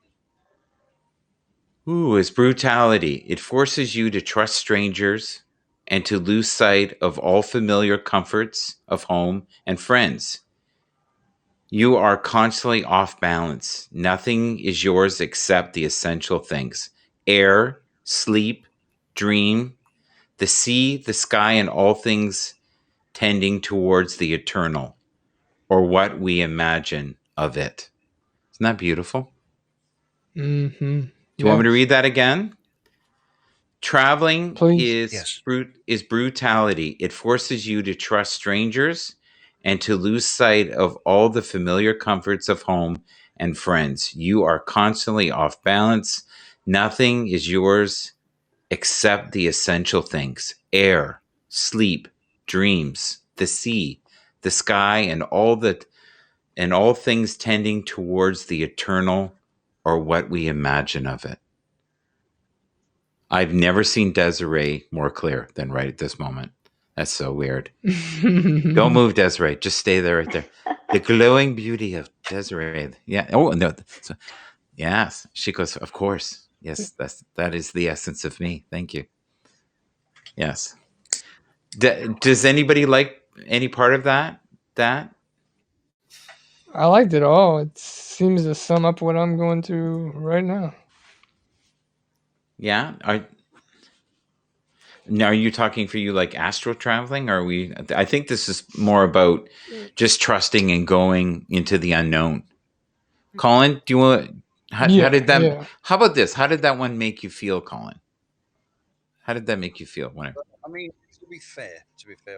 is brutality. It forces you to trust strangers and to lose sight of all familiar comforts of home and friends. You are constantly off balance. Nothing is yours except the essential things: air, sleep, dream, the sea, the sky, and all things tending towards the eternal, or what we imagine of it. Isn't that beautiful? Mm-hmm. Do you want me to read that again? Traveling is brutality. It forces you to trust strangers and to lose sight of all the familiar comforts of home and friends. You are constantly off balance. Nothing is yours except the essential things: air, sleep, dreams, the sea, the sky, and all things tending towards the eternal, or what we imagine of it. I've never seen Desiree more clear than right at this moment. That's so weird. Don't move, Desiree. Just stay there right there. The glowing beauty of Desiree. Yeah. Oh, no. So, yes. She goes, of course. Yes, that is the essence of me. Thank you. Yes. Does anybody like any part of that? I liked it all. It seems to sum up what I'm going through right now. Yeah. Now, are you talking for you like astral traveling? Or are we? I think this is more about just trusting and going into the unknown. Colin, do you want? How did that? Yeah. How about this? How did that one make you feel, Colin? How did that make you feel? I mean, to be fair,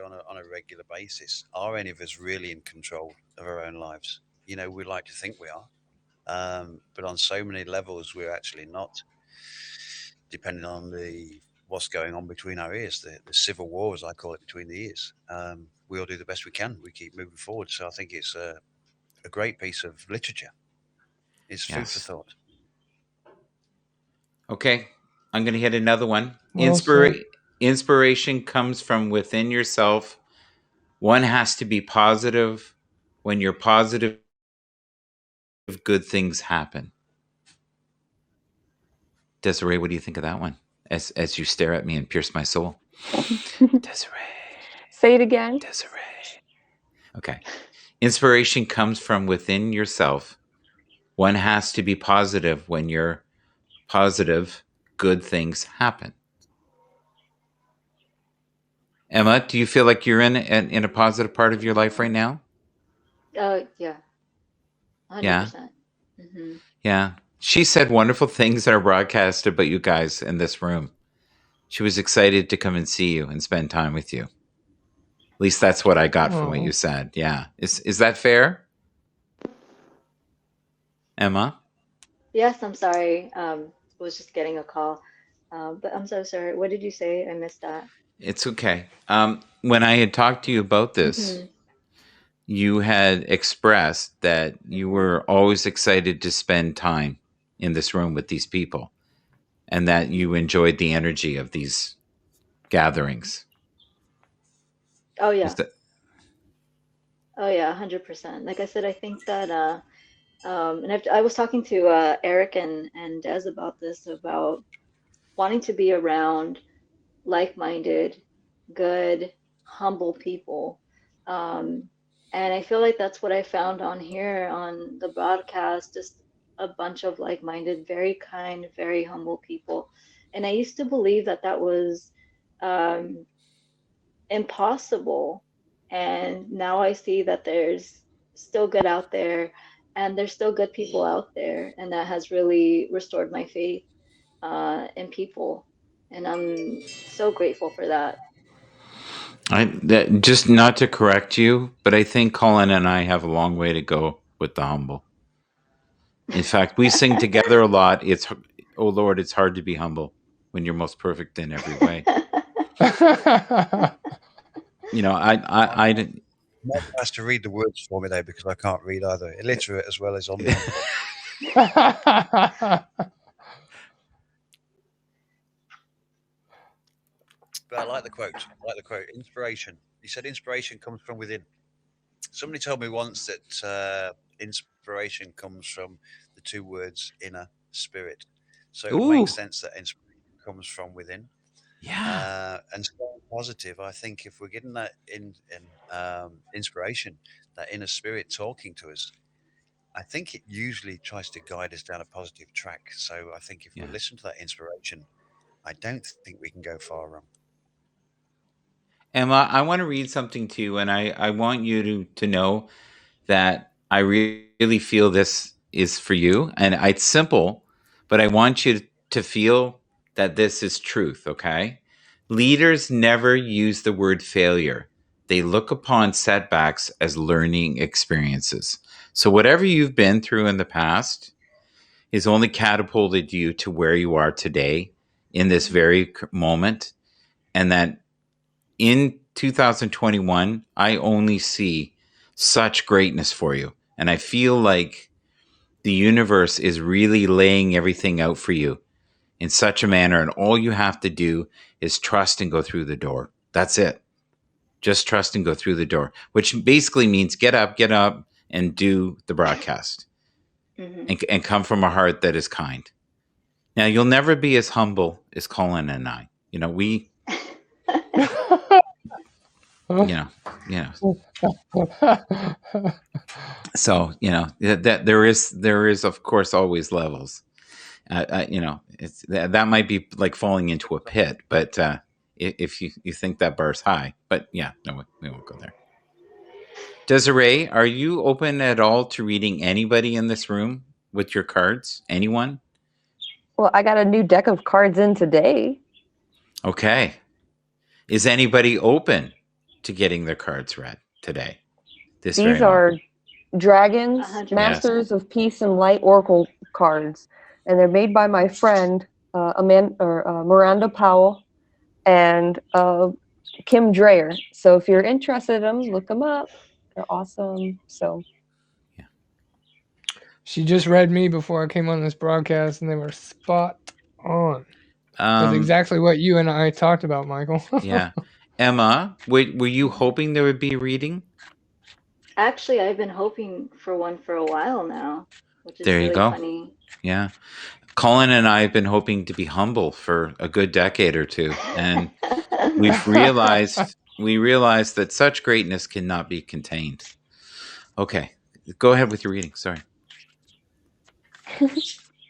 on a regular basis, are any of us really in control of our own lives? We like to think we are. But on so many levels, we're actually not, depending on what's going on between our ears, the civil war, as I call it, between the ears. We all do the best we can. We keep moving forward. So I think it's a great piece of literature. It's food for Yes. thought. Okay. I'm going to hit another one. Well said. Inspiration comes from within yourself. One has to be positive. When you're positive, good things happen. Desiree, what do you think of that one? As you stare at me and pierce my soul. Desiree. Say it again. Desiree. Okay. Inspiration comes from within yourself. One has to be positive. When you're positive, good things happen. Emma, do you feel like you're in a positive part of your life right now? Yeah, 100%. Yeah. Mm-hmm. Yeah. She said wonderful things in our broadcast about you guys in this room. She was excited to come and see you and spend time with you. At least that's what I got from what you said. Yeah. Is that fair? Emma? Yes, I'm sorry. Was just getting a call. But I'm so sorry. What did you say? I missed that. It's okay. When I had talked to you about this, Mm-hmm. you had expressed that you were always excited to spend time in this room with these people and that you enjoyed the energy of these gatherings. Oh yeah. Is that- Oh yeah, 100%. Like I said, I think that and I was talking to Eric and Des about this, about wanting to be around like-minded, good, humble people. And I feel like that's what I found on here on the broadcast, just a bunch of like-minded, very kind, very humble people. And I used to believe that that was um, impossible. And now I see that there's still good out there and there's still good people out there. And that has really restored my faith in people. And I'm so grateful for that. Just not to correct you, but I think Colin and I have a long way to go with the humble. In fact, we sing together a lot. It's, oh Lord, it's hard to be humble when you're most perfect in every way. You know, I didn't. Mike has to read the words for me though, because I can't read either. Illiterate as well as on. But I like the quote. Inspiration. He said inspiration comes from within. Somebody told me once that inspiration comes from the two words inner spirit. So it would make sense that inspiration comes from within. Yeah. And staying positive, I think if we're getting that inspiration, that inner spirit talking to us, I think it usually tries to guide us down a positive track. So I think if we listen to that inspiration, I don't think we can go far wrong. Emma, I want to read something to you, and I want you to know that I really feel this is for you. And it's simple, but I want you to feel that this is truth, okay? Leaders never use the word failure. They look upon setbacks as learning experiences. So whatever you've been through in the past has only catapulted you to where you are today in this very moment. And that in 2021, I only see such greatness for you. And I feel like the universe is really laying everything out for you in such a manner. And all you have to do is trust and go through the door. That's it. Just trust and go through the door, which basically means get up and do the broadcast and come from a heart that is kind. Now, you'll never be as humble as Colin and I. You know, we, you know. So, you know, that there is of course always levels. You know, it's that might be like falling into a pit, but if you think that bar's high, but yeah, no, we won't go there. Desiree, are you open at all to reading anybody in this room with your cards? Anyone? Well, I got a new deck of cards in today. Okay. Is anybody open to getting their cards read today? These are Dragons, 100%. Masters of Peace and Light Oracle cards, and they're made by my friend Miranda Powell and Kim Dreyer. So if you're interested in them, look them up. They're awesome. So She just read me before I came on this broadcast, and they were spot on. That's exactly what you and I talked about, Michael. Yeah. Emma, were you hoping there would be a reading? Actually, I've been hoping for one for a while now, which is There you really go. funny. Yeah. Colin and I have been hoping to be humble for a good decade or two, and we've realized that such greatness cannot be contained. Okay, go ahead with your reading. Sorry.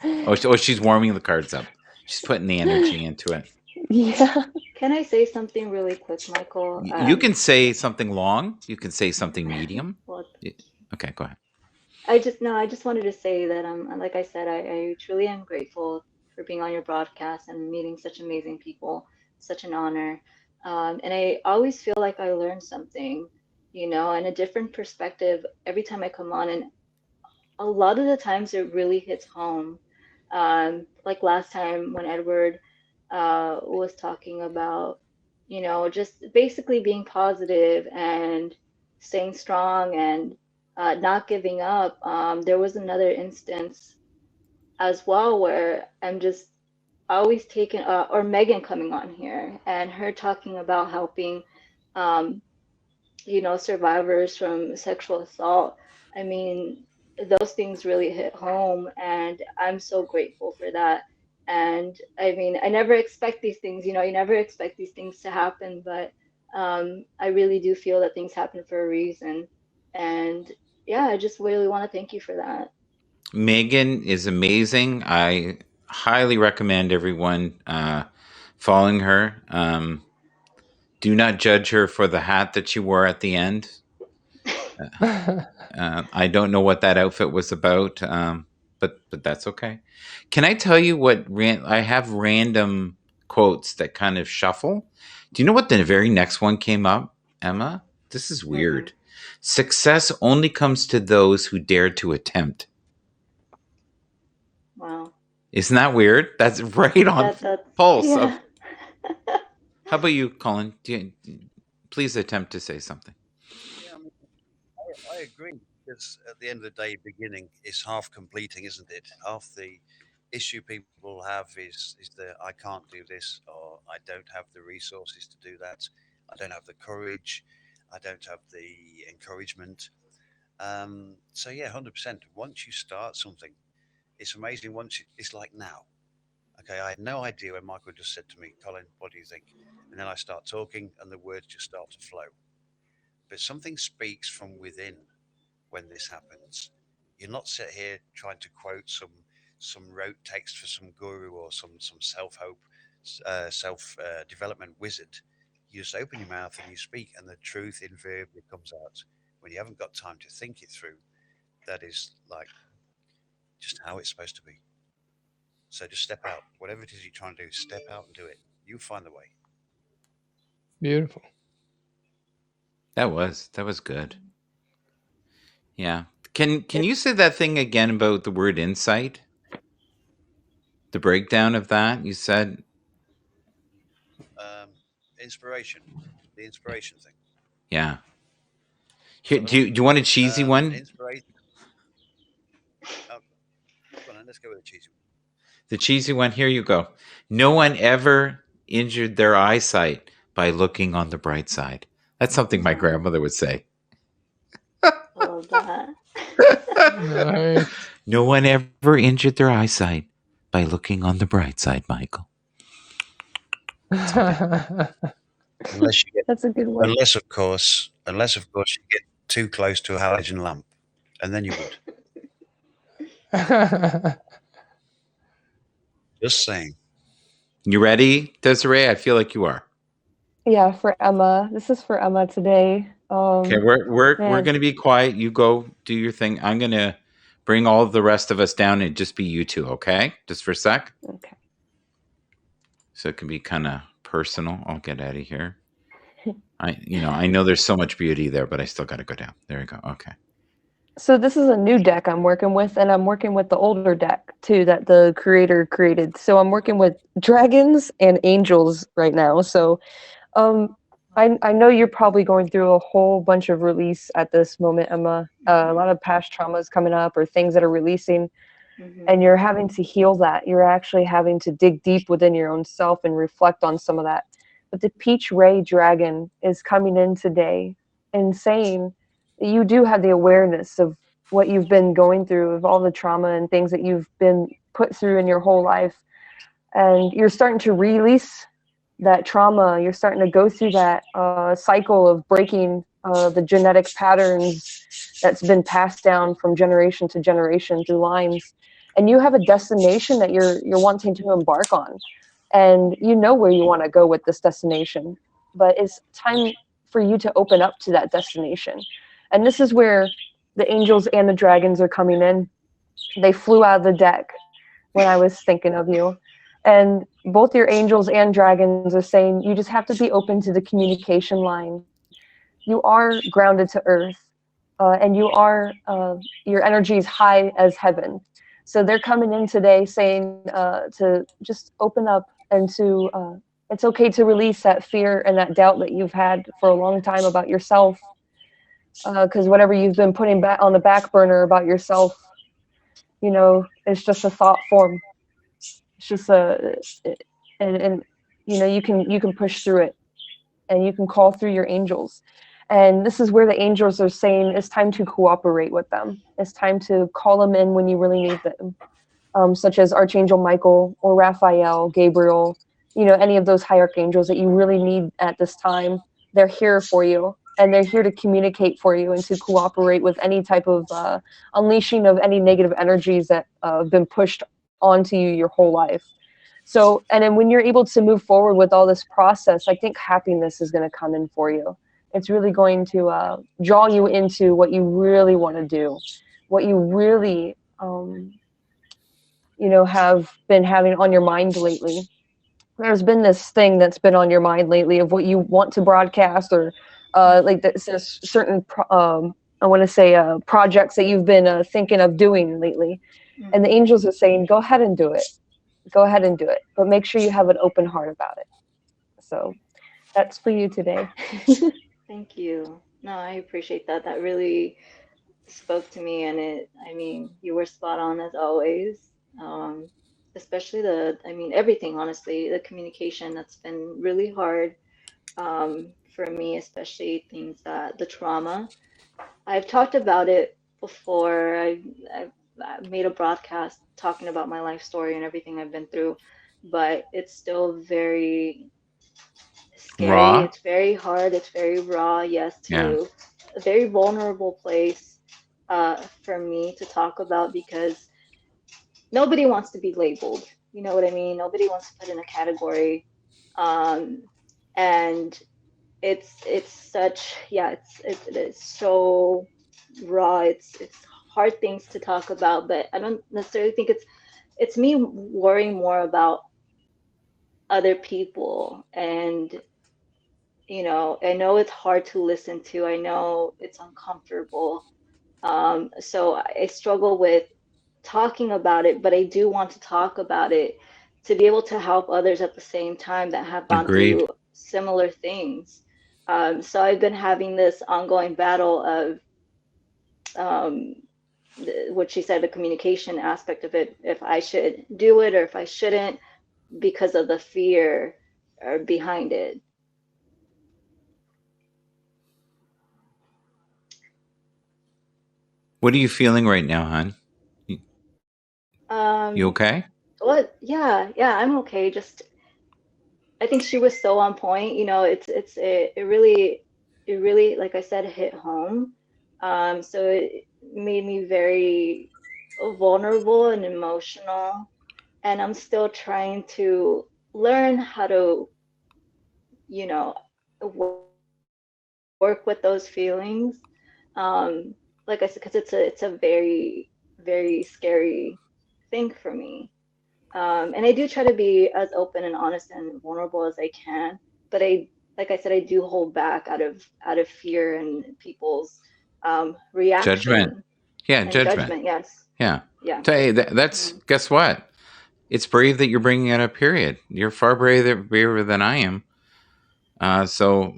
Oh, she's warming the cards up. She's putting the energy into it. yeah. Can I say something really quick, Michael? You can say something long. You can say something medium. Well, Okay, go ahead. I just wanted to say that like I said, I truly am grateful for being on your broadcast and meeting such amazing people. Such an honor. And I always feel like I learn something, and a different perspective every time I come on. And a lot of the times it really hits home. Like last time when Edward was talking about, just basically being positive and staying strong and not giving up. There was another instance as well where I'm just always taking, or Megan coming on here and her talking about helping, survivors from sexual assault. I mean, those things really hit home, and I'm so grateful for that. And I mean, I never expect these things, you never expect these things to happen, but I really do feel that things happen for a reason. And yeah, I just really want to thank you for that. Megan is amazing. I highly recommend everyone following her. Do not judge her for the hat that she wore at the end. I don't know what that outfit was about, but that's okay. Can I tell you what? I have random quotes that kind of shuffle. Do you know what the very next one came up, Emma? This is weird. Mm-hmm. Success only comes to those who dare to attempt. Wow. Isn't that weird? That's right on pulse. Yeah. How about you, Colin? Please attempt to say something. Yeah, I agree, because at the end of the day, beginning is half completing, isn't it? Half the issue people have is the I can't do this, or I don't have the resources to do that, I don't have the courage, I don't have the encouragement. So yeah, 100%. Once you start something, it's amazing. It's like now. Okay, I had no idea when Michael just said to me, Colin, what do you think? And then I start talking, and the words just start to flow. But something speaks from within when this happens. You're not sit here trying to quote some rote text for some guru or some self hope, self development wizard. You just open your mouth and you speak, and the truth invariably comes out. When you haven't got time to think it through, that is like just how it's supposed to be. So just step out. Whatever it is you're trying to do, step out and do it. You'll find the way. Beautiful. That was good. Yeah. Can you say that thing again about the word insight? The breakdown of that you said. Inspiration. The inspiration thing. Yeah. Here, do you want a cheesy one? Inspiration. Go on, let's go with the cheesy one. The cheesy one. Here you go. No one ever injured their eyesight by looking on the bright side. That's something my grandmother would say. Love that. Nice. No one ever injured their eyesight by looking on the bright side, Michael. Unless you get, That's a good one. unless of course you get too close to a halogen lamp, and then you would. Just saying. You ready, Desiree? I feel like you are. Yeah, for Emma. This is for Emma today. Okay, we're going to be quiet. You go do your thing. I'm going to bring all of the rest of us down and just be you two, okay? Just for a sec. Okay. So it can be kind of personal. I'll get out of here. I know there's so much beauty there, but I still got to go down. There we go. Okay. So this is a new deck I'm working with, and I'm working with the older deck too that the creator created. So I'm working with dragons and angels right now. So um, I know you're probably going through a whole bunch of release at this moment, Emma. A lot of past traumas coming up or things that are releasing, and you're having to heal that. You're actually having to dig deep within your own self and reflect on some of that. But the Peach Ray Dragon is coming in today and saying that you do have the awareness of what you've been going through, of all the trauma and things that you've been put through in your whole life. And you're starting to release that trauma. You're starting to go through that cycle of breaking the genetic patterns that's been passed down from generation to generation through lines. And you have a destination that you're wanting to embark on, and you know where you want to go with this destination. But it's time for you to open up to that destination. And this is where the angels and the dragons are coming in. They flew out of the deck when I was thinking of you. And both your angels and dragons are saying you just have to be open to the communication line. You are grounded to earth, and you are your energy is high as heaven. So they're coming in today saying to just open up and to it's okay to release that fear and that doubt that you've had for a long time about yourself, because whatever you've been putting back on the back burner about yourself, it's just a thought form. It's just and you can push through it, and you can call through your angels. And this is where the angels are saying it's time to cooperate with them. It's time to call them in when you really need them, such as Archangel Michael or Raphael, Gabriel, any of those high archangels that you really need at this time. They're here for you, and they're here to communicate for you and to cooperate with any type of unleashing of any negative energies that have been pushed onto you your whole life. So, and then when you're able to move forward with all this process, I think happiness is going to come in for you. It's really going to draw you into what you really want to do, what you really, have been having on your mind lately. There's been this thing that's been on your mind lately of what you want to broadcast, or like there's certain, I want to say, projects that you've been thinking of doing lately. And the angels are saying, go ahead and do it. Go ahead and do it. But make sure you have an open heart about it. So that's for you today. Thank you. No, I appreciate that. That really spoke to me, and I mean, you were spot on as always. Um, Especially everything, honestly, the communication that's been really hard for me, especially the trauma. I've talked about it before. I've made a broadcast talking about my life story and everything I've been through, but it's still very scary. Raw. It's very hard. It's very raw. Yes, Yeah. to a very vulnerable place for me to talk about, because nobody wants to be labeled. You know what I mean? Nobody wants to put in a category. Um, and it's such, yeah, it's so raw. It's hard things to talk about, but I don't necessarily think it's me worrying more about other people. And I know it's hard to listen to. I know it's uncomfortable. So I struggle with talking about it, but I do want to talk about it to be able to help others at the same time that have gone Agreed. through similar things. So I've been having this ongoing battle of um, what she said, the communication aspect of it, if I should do it or if I shouldn't, because of the fear behind it. What are you feeling right now, hon? You, you Um, okay? what? Yeah, I'm okay. Just I think she was so on point. It really, like I said, hit home. So it made me very vulnerable and emotional, and I'm still trying to learn how to, you know, work with those feelings. Like I said, because it's a very, very scary thing for me. And I do try to be as open and honest and vulnerable as I can, but like I said, I do hold back out of fear and people's Judgment. reaction. Yeah, and judgment. yes. Yeah. Yeah. Hey, that's guess what? It's brave that you're bringing it up. Period. You're far braver than I am. So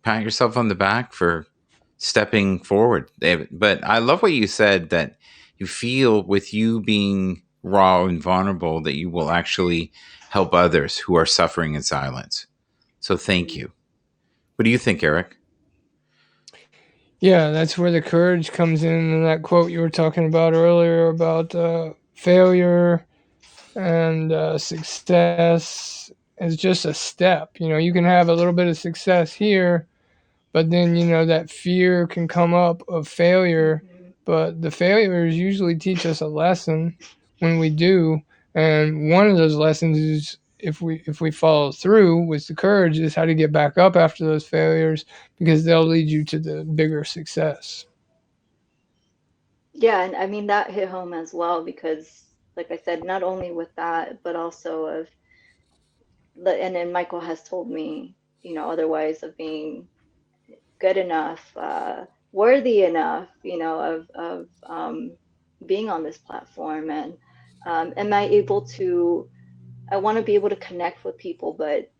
pat yourself on the back for stepping forward. But I love what you said, that you feel with you being raw and vulnerable that you will actually help others who are suffering in silence. So thank you. What do you think, Eric? Yeah, that's where the courage comes in. And that quote you were talking about earlier about failure and success is just a step. You can have a little bit of success here, but then that fear can come up of failure. But the failures usually teach us a lesson when we do, and one of those lessons is if we follow through with the courage is how to get back up after those failures, because they'll lead you to the bigger success. Yeah, and I mean that hit home as well because, like I said, not only with that, but also and then Michael has told me, other ways of being good enough, worthy enough, of being on this platform, and am I able to? I want to be able to connect with people, but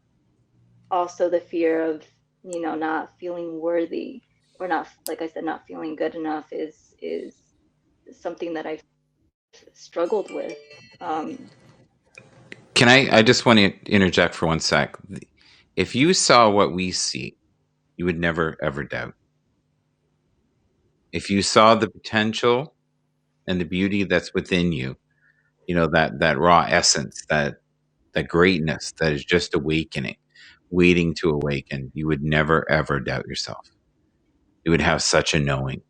also the fear of, not feeling worthy, or not, like I said, not feeling good enough is something that I've struggled with. Um, Can I just want to interject for 1 sec. If you saw what we see, you would never ever doubt. If you saw the potential and the beauty that's within you, that raw essence, that greatness that is just awakening, waiting to awaken, you would never ever doubt yourself. You would have such a knowing.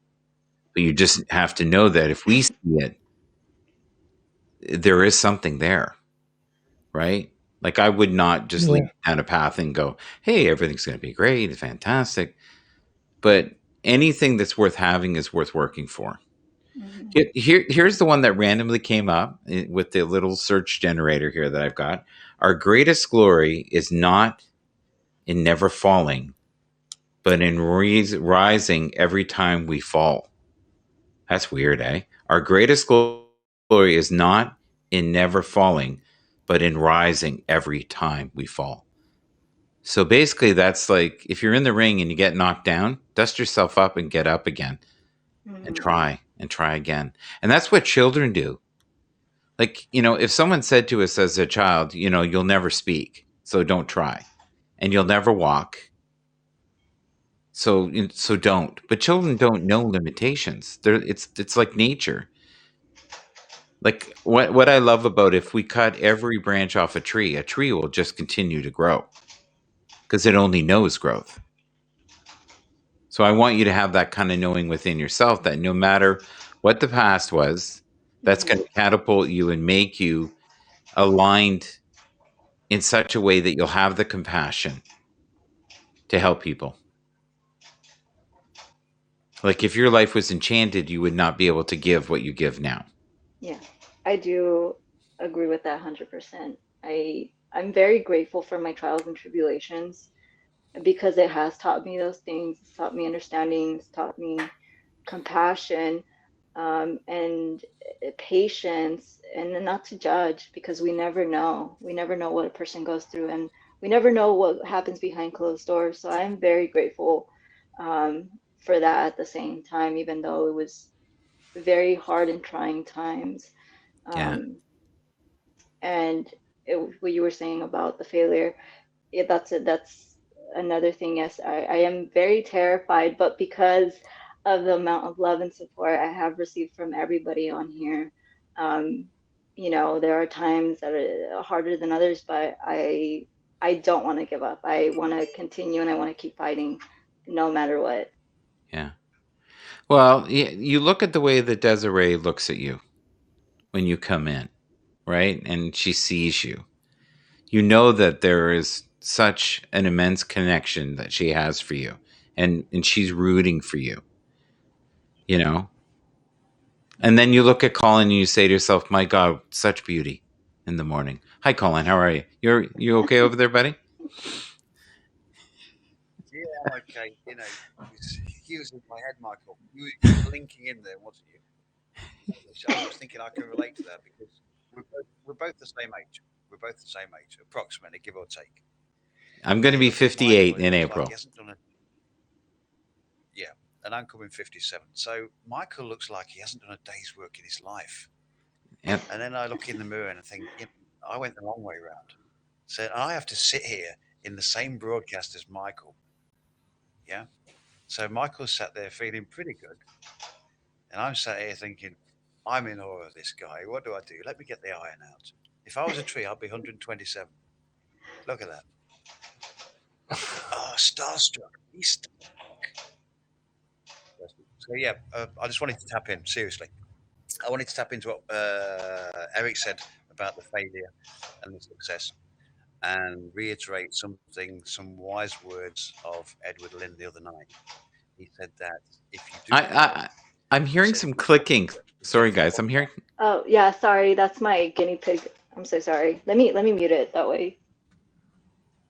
But you just have to know that if we see it, there is something there, right? Like I would not just lead Yeah. down a path and go, hey, everything's going to be great, fantastic. But anything that's worth having is worth working for. Here's the one that randomly came up with the little search generator here that I've got. Our greatest glory is not in never falling, but in rising every time we fall. That's weird, eh? Our greatest glory is not in never falling, but in rising every time we fall. So basically, that's like if you're in the ring and you get knocked down, dust yourself up and get up again and try again. And that's what children do. Like, if someone said to us as a child, you'll never speak, so don't try, and you'll never walk, so don't. But children don't know limitations. It's like nature. Like what I love about, if we cut every branch off a tree will just continue to grow because it only knows growth. So I want you to have that kind of knowing within yourself that no matter what the past was, that's going to catapult you and make you aligned in such a way that you'll have the compassion to help people. Like if your life was enchanted, you would not be able to give what you give now. Yeah, I do agree with that 100%. I'm very grateful for my trials and tribulations because it has taught me those things. It's taught me understanding. It's taught me compassion, and patience, and not to judge because we never know. We never know what a person goes through, and we never know what happens behind closed doors. So I'm very grateful for that at the same time, even though it was very hard and trying times. Yeah. And what you were saying about the failure, that's another thing. Yes, I am very terrified, but because of the amount of love and support I have received from everybody on here, there are times that are harder than others, but I don't want to give up. I want to continue, and I want to keep fighting no matter what. Yeah. Well, you look at the way that Desiree looks at you when you come in, right? And she sees you. You know that there is such an immense connection that she has for you, and she's rooting for you, And then you look at Colin and you say to yourself, my God, such beauty in the morning. Hi, Colin. How are you? You okay over there, buddy? Yeah, I'm okay. confusing my head, Michael. You were blinking in there, wasn't you? I was thinking I can relate to that because we're both the same age. We're both the same age, approximately, give or take. I'm going to be 58 in April. Like he hasn't done yeah, and I'm coming 57. So Michael looks like he hasn't done a day's work in his life. Yep. And then I look in the mirror and I think, I went the long way round. So I have to sit here in the same broadcast as Michael. Yeah. So Michael's sat there feeling pretty good. And I'm sat here thinking, I'm in awe of this guy. What do I do? Let me get the iron out. If I was a tree, I'd be 127. Look at that. Oh, starstruck. He's starstruck. So, yeah, I just wanted to tap in, seriously. I wanted to tap into what Eric said about the failure and the success and reiterate some wise words of Edward Lynn the other night. He said that if you do... I'm hearing some clicking. Sorry, guys. I'm hearing... Oh, yeah, sorry. That's my guinea pig. I'm so sorry. Let me mute it that way.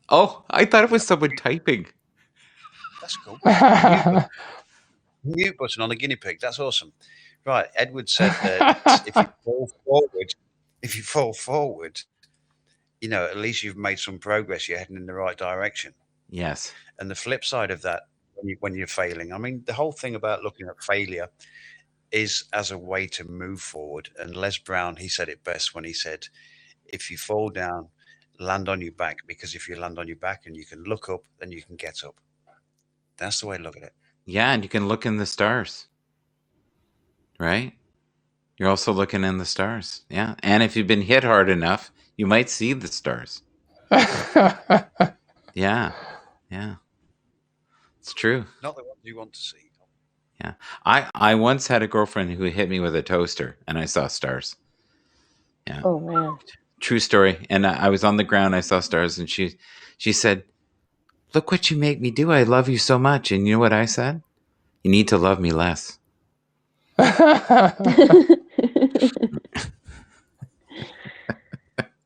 Oh, I thought it was someone typing. That's cool. Mute button on a guinea pig. That's awesome. Right. Edward said that if you fall forward, you know, at least you've made some progress. You're heading in the right direction. Yes. And the flip side of that, when you're failing, I mean, the whole thing about looking at failure is as a way to move forward. And Les Brown, he said it best when he said, if you fall down, land on your back, because if you land on your back and you can look up, then you can get up. That's the way to look at it. Yeah, and you can look in the stars. Right? You're also looking in the stars. Yeah. And if you've been hit hard enough, you might see the stars. Yeah. Yeah. It's true. Not the ones you want to see. Yeah. I once had a girlfriend who hit me with a toaster and I saw stars. Yeah. Oh, man. True story. And I was on the ground. I saw stars and she said, look what you make me do. I love you so much. And you know what I said? You need to love me less. All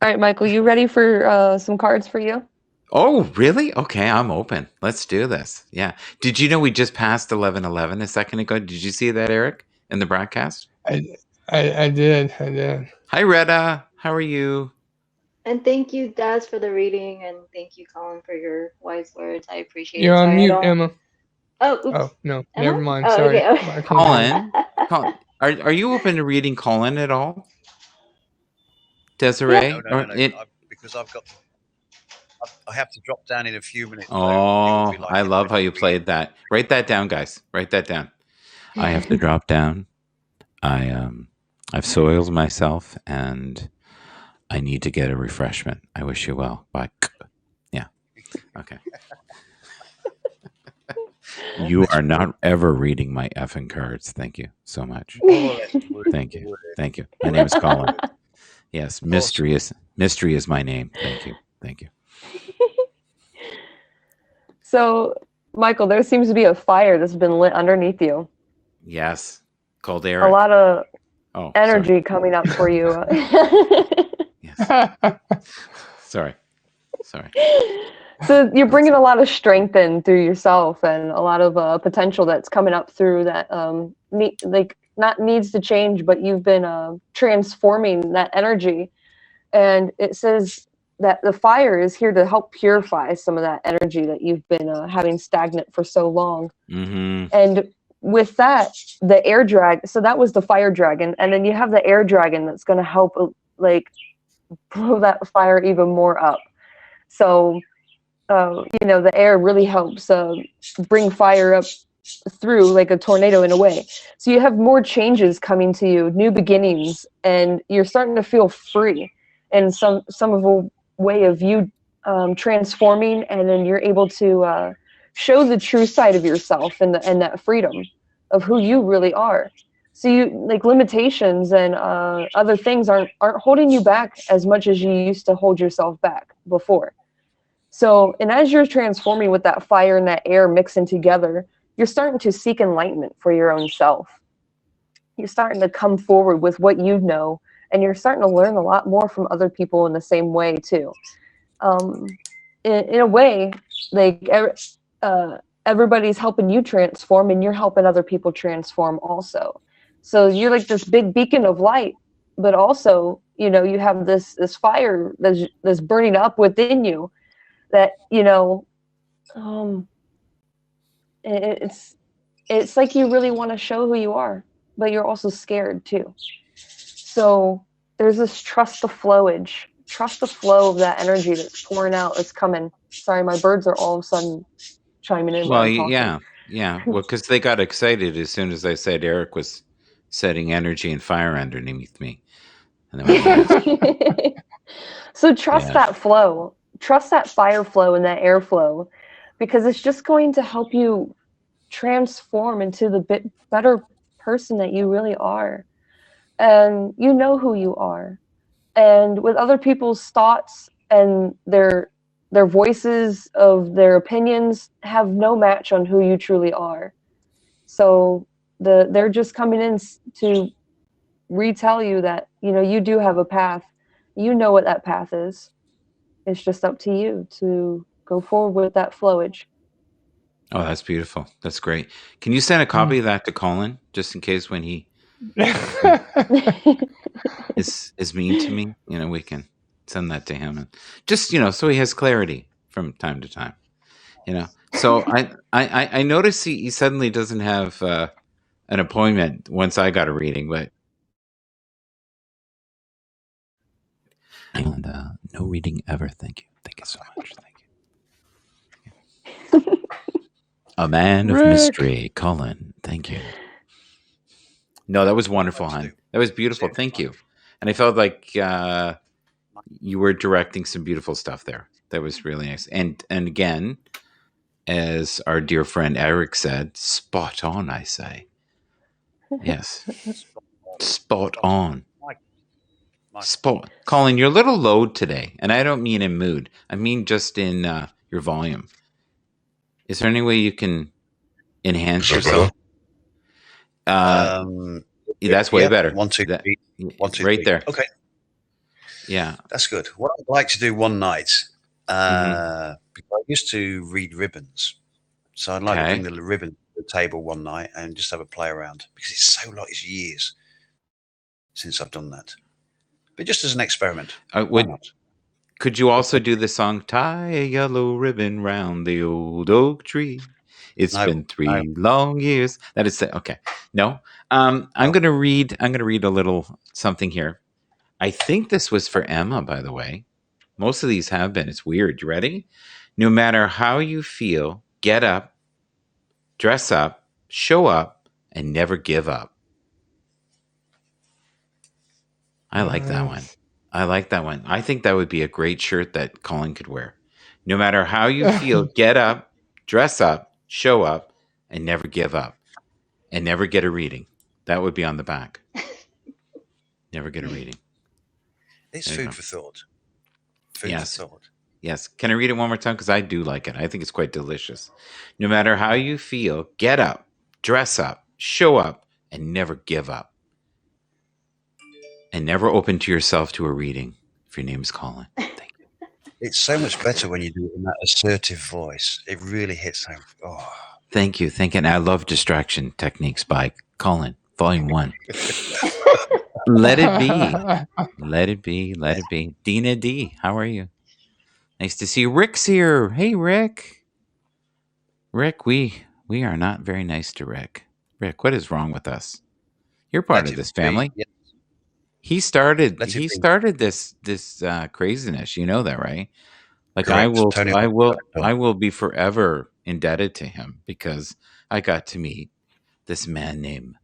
right, Michael, you ready for some cards for you? Oh, really? Okay, I'm open. Let's do this. Yeah. Did you know we just passed 11:11 a second ago? Did you see that, Eric, in the broadcast? I did. Hi, Retta. How are you? And thank you, Daz, for the reading, and thank you, Colin, for your wise words. I appreciate You're it. on mute, Emma. Oh, oops. Oh, no. Am Never I? mind. Oh, Sorry. okay. Colin, are you open to reading Colin at all? Desiree? No. Because I have to drop down in a few minutes. Oh, so like I love how you played that. Write that down, guys. Write that down. I have to drop down. I've soiled myself and I need to get a refreshment. I wish you well. Bye. Yeah. Okay. You are not ever reading my effing cards. Thank you so much. Thank you. Thank you. My name is Colin. Yes, mystery is my name. Thank you. Thank you. So, Michael, there seems to be a fire that's been lit underneath you. Yes. Called Eric. A lot of energy coming up for you. Yes. Sorry. So you're bringing a lot of strength in through yourself and a lot of potential that's coming up through that, not needs to change, but you've been transforming that energy. And it says that the fire is here to help purify some of that energy that you've been having stagnant for so long. Mm-hmm. And with that, the air dragon, so that was the fire dragon. And then you have the air dragon that's going to help blow that fire even more up. So, the air really helps bring fire up through like a tornado in a way. So you have more changes coming to you, new beginnings, and you're starting to feel free in some of a way of you transforming, and then you're able to show the true side of yourself and that freedom of who you really are. So you limitations and other things aren't holding you back as much as you used to hold yourself back before. So, and as you're transforming with that fire and that air mixing together, you're starting to seek enlightenment for your own self. You're starting to come forward with what you know, and you're starting to learn a lot more from other people in the same way too. In a way, everybody's helping you transform, and you're helping other people transform also. So you're like this big beacon of light, but also, you know, you have this fire that's burning up within you that, you know, um, it's like you really want to show who you are, but you're also scared too. So there's this trust the flowage, trust the flow of that energy that's pouring out, that's coming. Sorry, my birds are all of a sudden chiming in while Well, I'm talking. yeah. Well, because they got excited as soon as I said Eric was setting energy and fire underneath me, and they went nuts. So trust Yeah. that flow, trust that fire flow and that air flow, because it's just going to help you transform into the better person that you really are. And you know who you are. And with other people's thoughts and their voices of their opinions have no match on who you truly are. So they're just coming in to retell you that, you know, you do have a path. You know what that path is. It's just up to you to go forward with that flowage. Oh, that's beautiful. That's great. Can you send a copy of that to Colin just in case when he is mean to me? You know, we can send that to him, and just, you know, so he has clarity from time to time. You know, so I noticed he suddenly doesn't have an appointment once I got a reading, but and no reading ever. Thank you so much. Thank you. A man of Rick. mystery, Colin. Thank you. No, that was wonderful, hon. That was beautiful. Thank you. And I felt like you were directing some beautiful stuff there. That was really nice. And again, as our dear friend Eric said, spot on, I say. Yes. Spot on. Spot. Colin, you're a little low today. And I don't mean in mood. I mean just in your volume. Is there any way you can enhance yourself? That's way better. 1, 2, 3. 1, 2, 3. Right there. Okay. Yeah. That's good. What I'd like to do one night, because I used to read ribbons. So I'd like to bring the ribbon to the table one night and just have a play around, because it's so long, it's years since I've done that. But just as an experiment. Could you also do the song "Tie a Yellow Ribbon Round the Old Oak Tree"? It's been 3 long years. That is okay. No, I'm going to read. I'm going to read a little something here. I think this was for Emma, by the way. Most of these have been. It's weird. You ready? No matter how you feel, get up, dress up, show up, and never give up. I like that one. I like that one. I think that would be a great shirt that Colin could wear. No matter how you feel, get up, dress up, show up, and never give up. And never get a reading. That would be on the back. Never get a reading. It's food for thought. Food for thought. Yes. Can I read it one more time? Because I do like it. I think it's quite delicious. No matter how you feel, get up, dress up, show up, and never give up. And never open to yourself to a reading if your name is Colin. Thank you. It's so much better when you do it in that assertive voice. It really hits home. Oh. Thank you. And I love Distraction Techniques by Colin, Volume 1. Let it be. Let it be. Let it be. Dina D, how are you? Nice to see you. Rick's here. Hey, Rick. Rick, we are not very nice to Rick. Rick, what is wrong with us? You're part of this family. Yes. He started this craziness. You know that, right? Like correct. I will be forever indebted to him because I got to meet this man named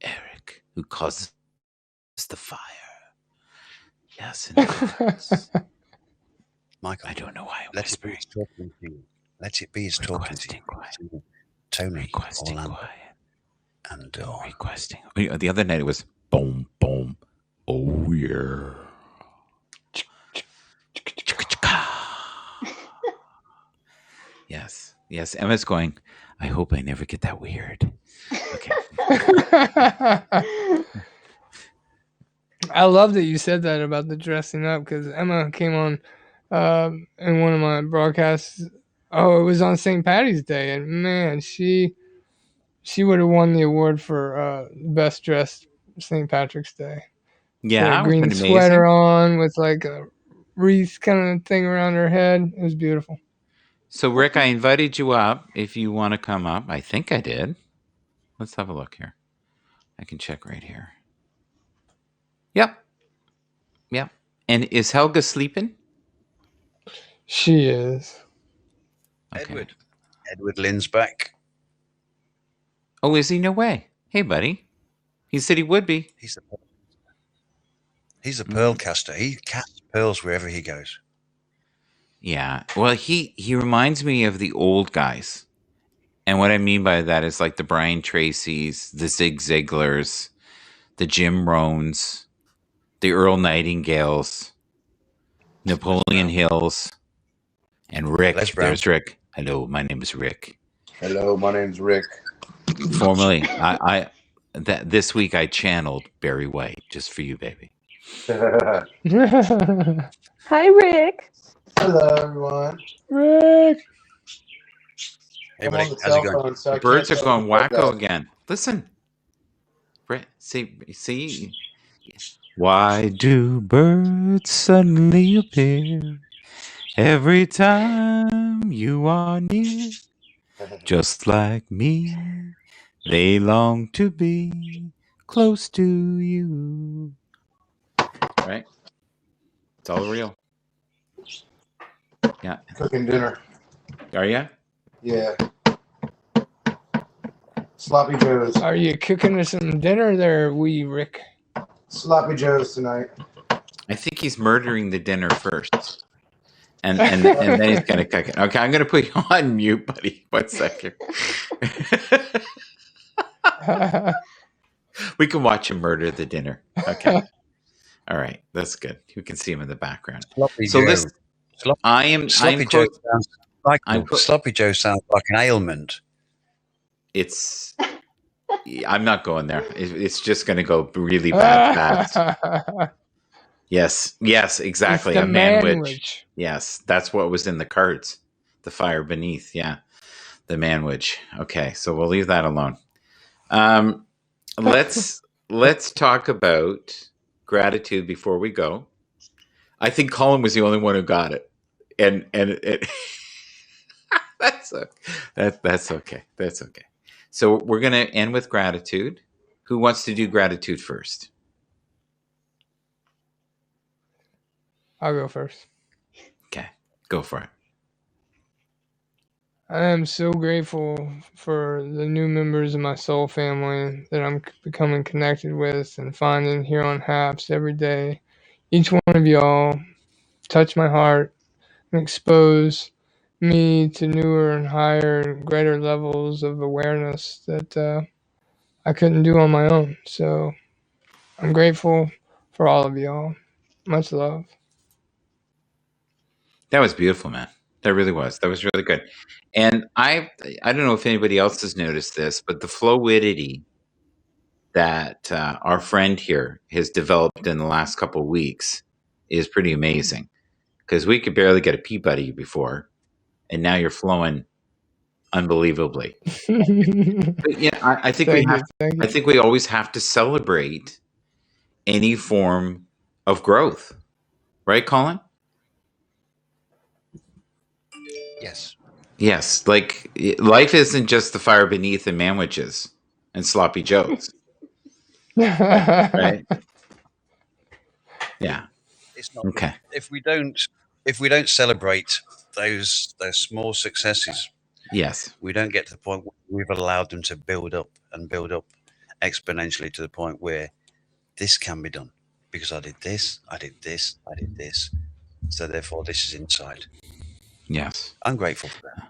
Eric who causes the fire. Yes, Michael, I don't know why. Let it be his talking to you. Let it be his talking to you. Tony, Orlando, and requesting. The other night it was boom, boom. Oh yeah. Yes. Emma's going, I hope I never get that weird. Okay. I love that you said that about the dressing up, because Emma came on in one of my broadcasts Oh, it was on St. Patty's Day, and man, she would have won the award for best dressed St. Patrick's Day. She had a Yeah, it was green sweater amazing. on with like a wreath kind of thing around her head. It was beautiful. So, Rick, I invited you up if you want to come up. I think I did. Let's have a look here. I can check right here. Yep. Yep. And is Helga sleeping? She is. Okay. Edward Lynn's back. Oh, is he? No way. Hey, buddy. He said he would be. He's a pearl caster. He casts pearls wherever he goes. Yeah. Well, he reminds me of the old guys. And what I mean by that is like the Brian Tracys, the Zig Ziglars, the Jim Rohns, the Earl Nightingales, Napoleon Hills, and Rick. There's Rick. Hello, my name is Rick. Hello, my name's Rick. Formerly, this week I channeled Barry White just for you, baby. Hi, Rick. Hello, everyone. Rick. Hey, buddy. How's it going? The birds are going wacko again. Listen. See? Why do birds suddenly appear every time you are near? Just like me, they long to be close to you. Right? It's all real. Yeah. Cooking dinner. Are you? Yeah. Sloppy Joes. Are you cooking us some dinner there, wee Rick? Sloppy Joes tonight. I think he's murdering the dinner first. And then he's going to cook it. Okay, I'm going to put you on mute, buddy. 1 second. We can watch him murder the dinner. Okay. All right. That's good. You can see him in the background. Sloppy So Joe. listen, Sloppy Joe sounds like an ailment. I'm not going there. It's just going to go really bad fast. Yes, exactly. It's the A manwich. manwich. Yes, that's what was in the cards. The fire beneath. Yeah, the manwich. Okay, so we'll leave that alone. Let's talk about gratitude before we go. I think Colin was the only one who got it, and it that's okay. That's okay. So we're going to end with gratitude. Who wants to do gratitude first? I'll go first. Okay, go for it. I am so grateful for the new members of my soul family that I'm becoming connected with and finding here on Happs every day. Each one of y'all touch my heart and expose me to newer and higher and greater levels of awareness that I couldn't do on my own. So I'm grateful for all of y'all. Much love. That was beautiful, man. That really was. That was really good. And I don't know if anybody else has noticed this, but the fluidity that our friend here has developed in the last couple of weeks is pretty amazing. Because we could barely get a peep out of you before, and now you're flowing unbelievably. But yeah, I think I think we always have to celebrate any form of growth, right, Colin? Yes. Like life isn't just the fire beneath and manwiches and sloppy joes, right? Yeah. It's not okay. If we don't celebrate those small successes, yes, we don't get to the point where we've allowed them to build up exponentially to the point where this can be done because I did this, I did this, I did this. So therefore, this is inside. Yes, I'm grateful for that.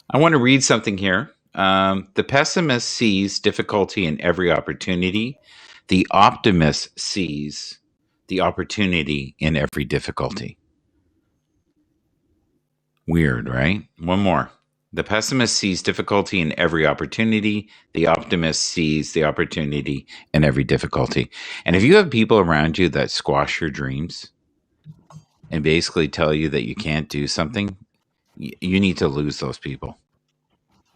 I want to read something here. The pessimist sees difficulty in every opportunity. The optimist sees the opportunity in every difficulty. Weird, right? One more. The pessimist sees difficulty in every opportunity. The optimist sees the opportunity in every difficulty. And if you have people around you that squash your dreams and basically tell you that you can't do something, you need to lose those people.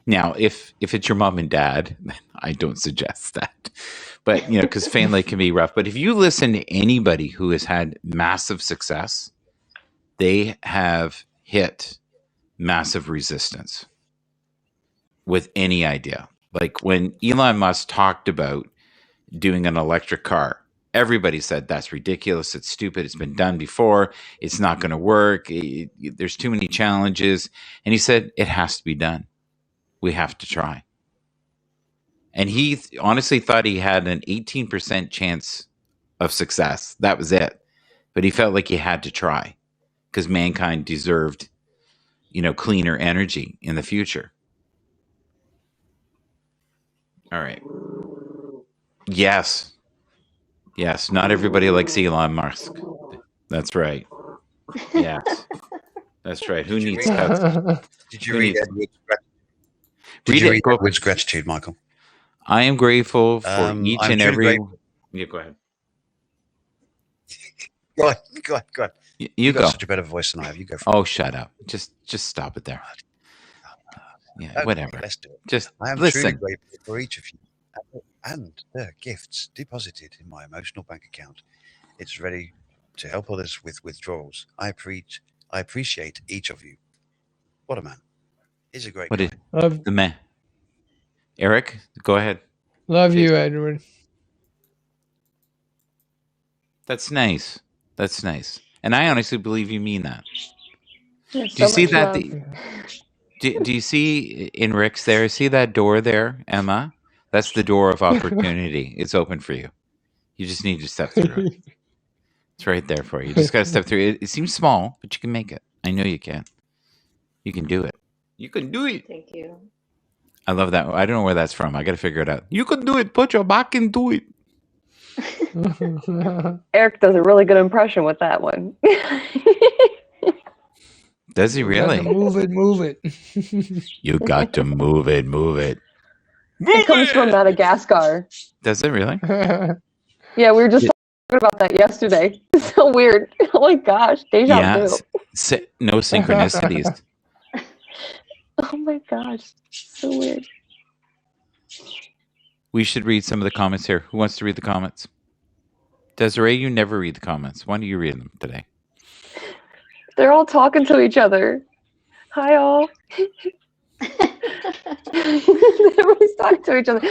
Now, if it's your mom and dad, I don't suggest that. But, because family can be rough. But if you listen to anybody who has had massive success, they have hit massive resistance with any idea. Like when Elon Musk talked about doing an electric car, everybody said that's ridiculous. It's stupid. It's been done before. It's not going to work. There's too many challenges. And he said, it has to be done. We have to try. And he honestly thought he had an 18% chance of success. That was it. But he felt like he had to try because mankind deserved, cleaner energy in the future. All right. Yes. Not everybody likes Elon Musk. That's right. Yes. That's right. Who needs cuts? Did you read Edward's gratitude, Michael? I am grateful for each and every. Yeah, go ahead. Go on. You got go. Such a better voice than I have. You go. Oh, shut up! Just stop it there. Yeah, okay, whatever. Let's do it. Just I am listen. truly grateful for each of you and the gifts deposited in my emotional bank account. It's ready to help others with withdrawals. I appreciate each of you. What a man! He's a great guy. Love the man. Eric, go ahead. Love you, Edward. That's nice. And I honestly believe you mean that. Yeah, do you see that? Do you see in Rick's there? See that door there, Emma? That's the door of opportunity. It's open for you. You just need to step through it. It's right there for you. You just got to step through it. It seems small, but you can make it. I know you can. You can do it. You can do it. Thank you. I love that. I don't know where that's from. I got to figure it out. You can do it. Put your back into it. Eric does a really good impression with that one. Does he really? Move it. You got to move it. It comes from Madagascar. Does it really? Yeah, we were just talking about that yesterday. It's so weird. Oh my gosh, deja vu. No synchronicities. Oh my gosh, so weird. We should read some of the comments here. Who wants to read the comments? Desiree, you never read the comments. Why don't you read them today? They're all talking to each other. Hi, all. Everybody's talking to each other.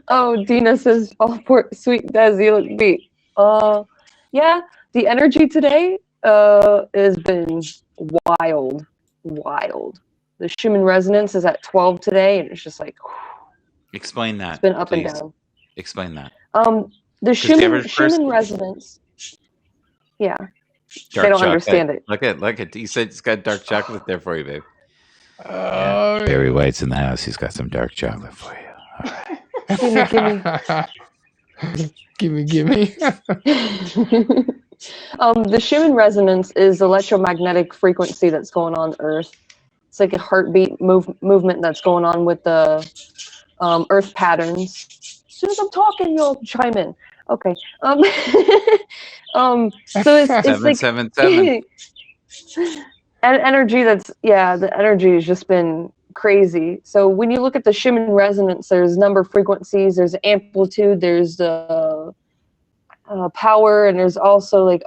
Oh, Dina says, "Oh, poor sweet Des, you look beat." Yeah, the energy today has been wild. The Schumann resonance is at 12 today, and it's just like. Explain that. It's been up please. and down. Explain that. The Schumann resonance. Yeah. They don't understand it. Look at. He said he's got dark chocolate there for you, babe. Yeah. Barry White's in the house. He's got some dark chocolate for you. All right. Gimme. The Schumann resonance is electromagnetic frequency that's going on Earth. It's like a heartbeat movement that's going on with the Earth patterns. As soon as I'm talking, you'll chime in. Okay. So it's like 777. Energy the energy has just been crazy. So when you look at the Schumann resonance, there's number of frequencies, there's amplitude, there's the power, and there's also like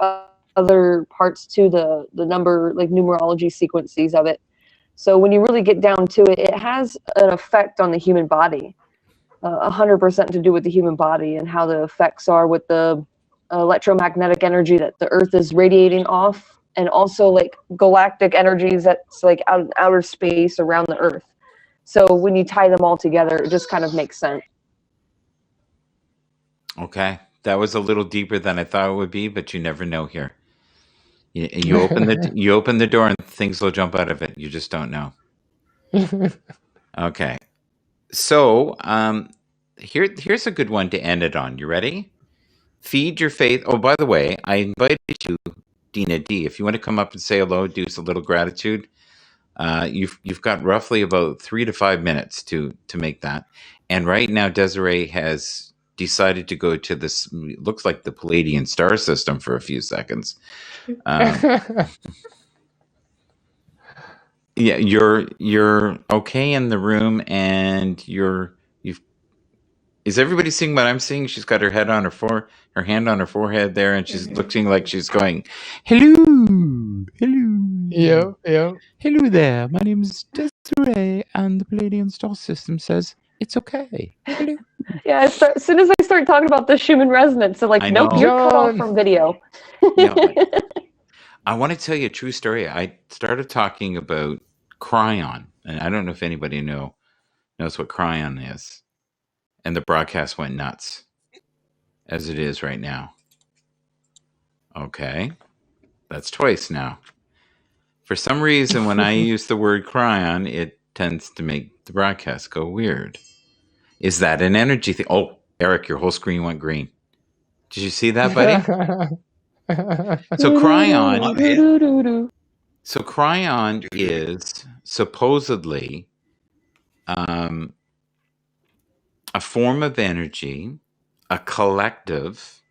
other parts to the number, like numerology sequences of it. So when you really get down to it, it has an effect on the human body, 100% to do with the human body and how the effects are with the electromagnetic energy that the Earth is radiating off, and also like galactic energies that's like out in outer space around the Earth. So when you tie them all together, it just kind of makes sense. Okay. That was a little deeper than I thought it would be, but you never know here. You open the door and things will jump out of it. You just don't know. Okay. So here's a good one to end it on. You ready? Feed your faith. Oh, by the way, I invited you, Dina D. If you want to come up and say hello, do a little gratitude. You've got roughly about 3 to 5 minutes to make that. And right now, Desiree has decided to go to this, looks like the Palladian star system for a few seconds. Yeah, you're okay in the room, and you've. Is everybody seeing what I'm seeing? She's got her head on her hand on her forehead there, and she's looking like she's going, "Hello, hello, Yep. hello there. My name's Desiree, and the Palladian Star System says it's okay. Hello." Yeah, as soon as I start talking about the Schumann resonance, they're like, I nope, know. you're cut off John. from video. No, I want to tell you a true story. I started talking about Cryon, and I don't know if anybody knows what Cryon is. And the broadcast went nuts, as it is right now. Okay, that's twice now. For some reason, when I use the word Cryon, it tends to make the broadcast go weird. Is that an energy thing? Oh, Eric, your whole screen went green. Did you see that, buddy? So Cryon... I'm here. So Cryon is supposedly a form of energy, a collective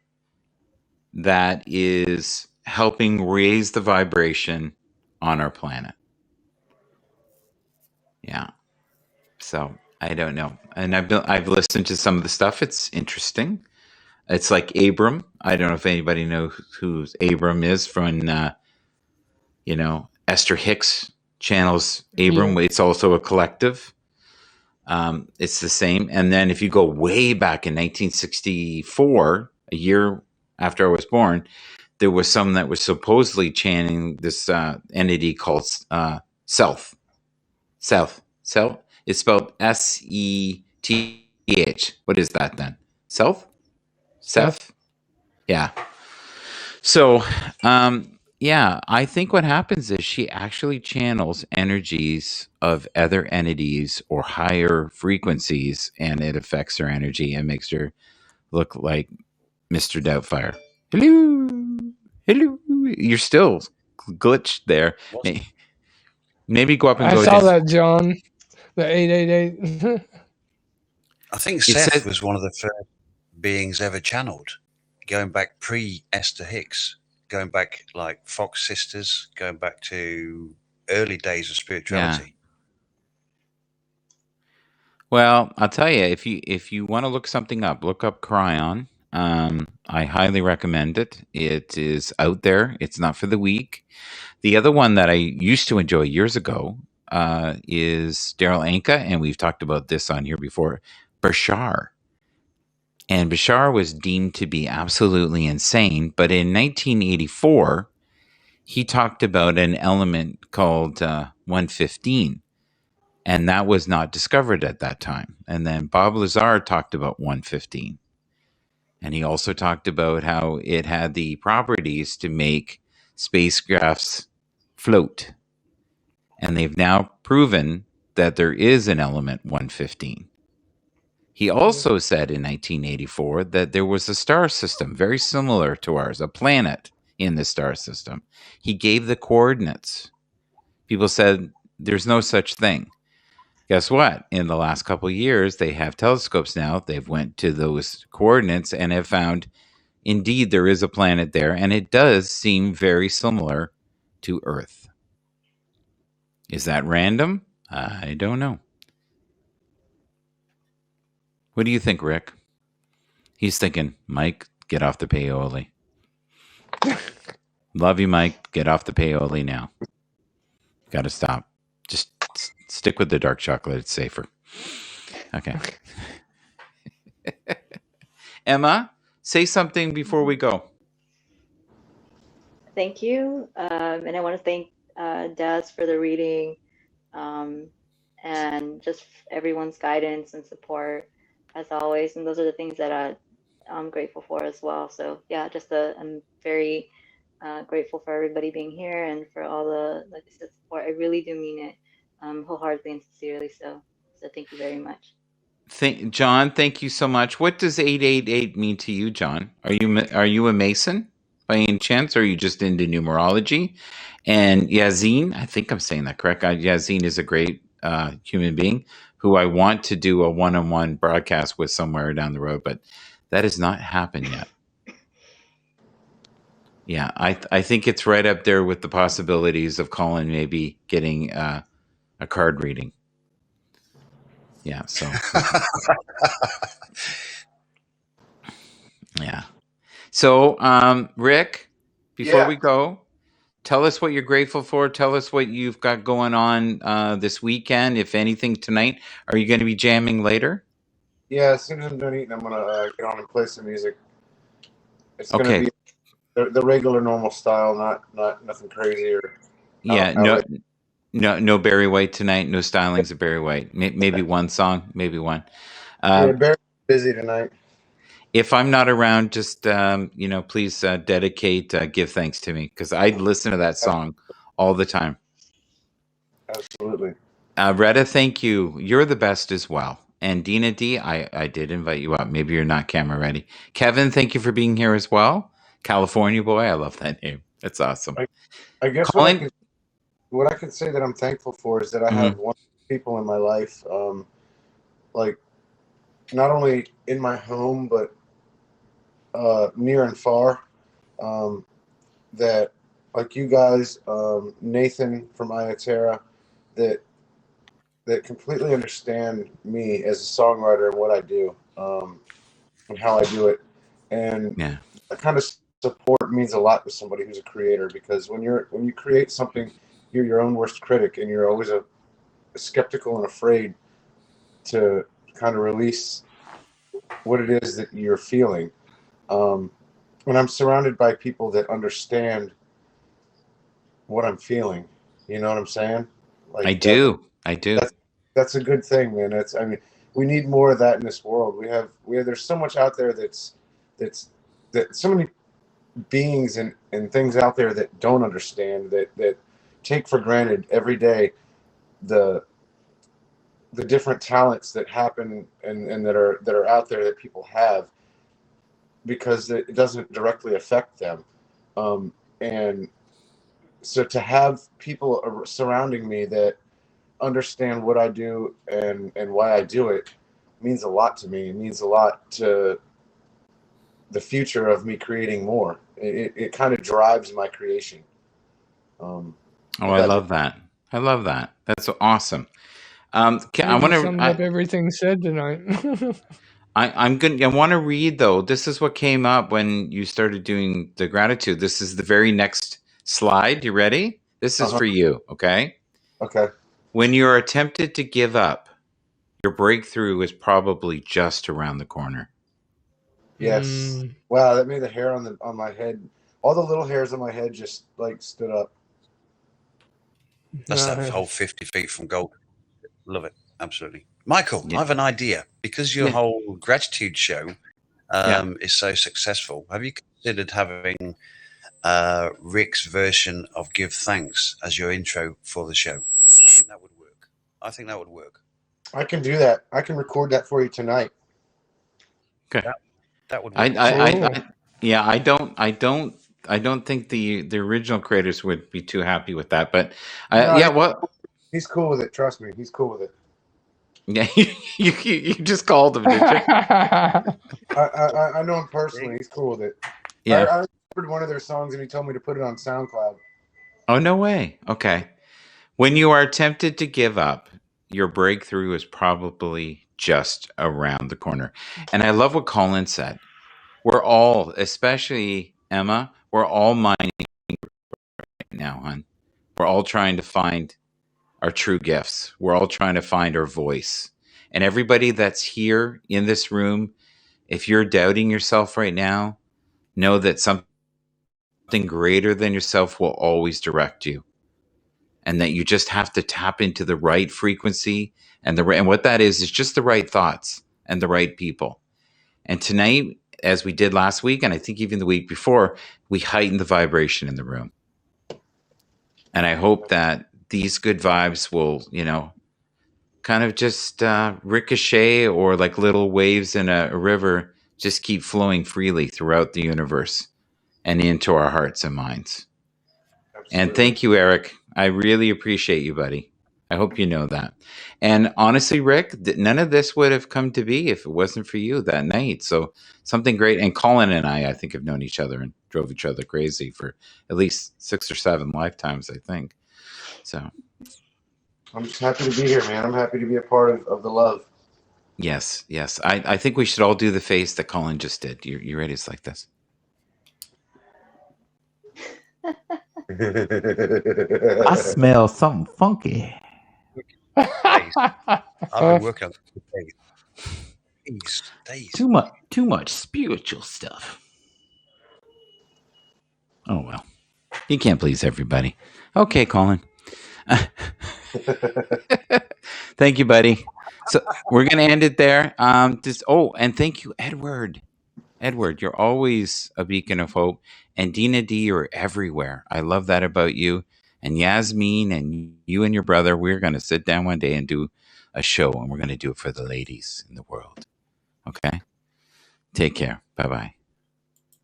that is helping raise the vibration on our planet. Yeah. So I don't know. And I've listened to some of the stuff. It's interesting. It's like Abram. I don't know if anybody knows who Abram is from, Esther Hicks channels Abram. Yeah. It's also a collective. It's the same. And then if you go way back in 1964, a year after I was born, there was some that was supposedly chanting this entity called Self. Self. It's spelled SETH. What is that then? Self? Seth? Yeah. So, I think what happens is she actually channels energies of other entities or higher frequencies, and it affects her energy and makes her look like Mr. Doubtfire. Hello. Hello. You're still glitched there. Maybe go up and I go saw down. that, John. The 888. I think Seth was one of the first beings ever channeled, going back pre-Esther Hicks, going back like Fox Sisters, going back to early days of spirituality. Yeah. Well, I'll tell you, if you want to look something up, look up Cryon. I highly recommend it. It is out there. It's not for the weak. The other one that I used to enjoy years ago is Daryl Anka, and we've talked about this on here before, Bashar. And Bashar was deemed to be absolutely insane, but in 1984, he talked about an element called 115. And that was not discovered at that time. And then Bob Lazar talked about 115. And he also talked about how it had the properties to make spacecrafts float. And they've now proven that there is an element 115. He also said in 1984 that there was a star system very similar to ours, a planet in the star system. He gave the coordinates. People said there's no such thing. Guess what? In the last couple of years, they have telescopes now. They've went to those coordinates and have found, indeed, there is a planet there, and it does seem very similar to Earth. Is that random? I don't know. What do you think, Rick? He's thinking, Mike, get off the paoli. Love you, Mike. Get off the paoli now. Got to stop. Just stick with the dark chocolate. It's safer. Okay. Emma, say something before we go. Thank you. And I want to thank Daz for the reading and just everyone's guidance and support as always. And those are the things that I'm grateful for as well. So yeah, I'm very grateful for everybody being here and for all the support. I really do mean it wholeheartedly and sincerely. So thank you very much. John, thank you so much. What does 888 mean to you, John? Are you a Mason by any chance, or are you just into numerology? And Yazine, I think I'm saying that correct. Yazine is a great human being who I want to do a one-on-one broadcast with somewhere down the road, but that has not happened yet. Yeah, I think it's right up there with the possibilities of Colin maybe getting a card reading. Yeah. So yeah. So Rick, before Yeah. we go, tell us what you're grateful for. Tell us what you've got going on this weekend, if anything, tonight. Are you going to be jamming later? Yeah. As soon as I'm done eating, I'm gonna get on and play some music. It's gonna Okay. be the regular, normal style, not nothing crazy or Yeah. outrageous. No Barry White tonight. No stylings of Barry White. Maybe one song. Maybe one. Yeah, very busy tonight. If I'm not around, just please dedicate "Give Thanks to Me" because I listen to that song all the time. Absolutely. Retta, thank you. You're the best as well. And Dina D, I did invite you up. Maybe you're not camera ready. Kevin, thank you for being here as well. California boy, I love that name. That's awesome. I guess Colin, what I can say that I'm thankful for is that I have wonderful people in my life, like not only in my home but near and far. That like you guys, Nathan from Iatera, that completely understand me as a songwriter and what I do, and how I do it, and yeah, that kind of support means a lot to somebody who's a creator, because when you create something, you're your own worst critic, and you're always a skeptical and afraid to kind of release what it is that you're feeling. When I'm surrounded by people that understand what I'm feeling, you know what I'm saying? I Like do. I do. that's a good thing, man. I mean, we need more of that in this world. There's so much out there that's that so many beings and things out there that don't understand, that take for granted every day the different talents that happen and that are out there that people have, because it doesn't directly affect them. And so to have people surrounding me that understand what I do and why I do it means a lot to me. It means a lot to the future of me creating more. It kind of drives my creation. I love that. I love that. That's awesome. I think you want summed up to. everything said tonight. I want to read though. This is what came up when you started doing the gratitude. This is the very next slide. You ready? This is for you. Okay. Okay. When you're tempted to give up, your breakthrough is probably just around the corner. Yes. Wow, that made the hair on my head, all the little hairs on my head just like stood up. That's that whole 50 feet from gold. Love it. Absolutely. Michael, I have an idea. Because your whole gratitude show is so successful, have you considered having Rick's version of Give Thanks as your intro for the show? I think that would work. I can do that. I can record that for you tonight. Okay. That would work. I don't think the original creators would be too happy with that, but he's cool with it. Trust me, he's cool with it. Yeah, you just called him, did you? I know him personally. He's cool with it. Yeah. I remembered one of their songs and he told me to put it on SoundCloud. Oh, no way. Okay. When you are tempted to give up, your breakthrough is probably just around the corner. And I love what Colin said. We're all, especially Emma, we're all mining right now, hon. We're all trying to find our true gifts. We're all trying to find our voice. And everybody that's here in this room, if you're doubting yourself right now, know that something greater than yourself will always direct you. And that you just have to tap into the right frequency and what that is just the right thoughts and the right people. And tonight, as we did last week, and I think even the week before, we heightened the vibration in the room. And I hope that these good vibes will, kind of just ricochet, or like little waves in a river, just keep flowing freely throughout the universe and into our hearts and minds. Absolutely. And thank you, Eric. I really appreciate you, buddy. I hope you know that. And honestly, Rick, none of this would have come to be if it wasn't for you that night. So something great. And Colin and I think, have known each other and drove each other crazy for at least 6 or 7 lifetimes, I think. So I'm just happy to be here, man. I'm happy to be a part of the love. Yes, yes. I think we should all do the face that Colin just did. You ready? It's like this. I smell something funky. I've been working on these days. Too much spiritual stuff. Oh well, you can't please everybody. Okay, Colin. Thank you, buddy. So we're gonna end it there. And thank you, Edward. Edward, you're always a beacon of hope. And Dina D, you're everywhere. I love that about you. And Yasmin and you and your brother, we're going to sit down one day and do a show, and we're going to do it for the ladies in the world. Okay? Take care. Bye-bye.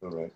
All right.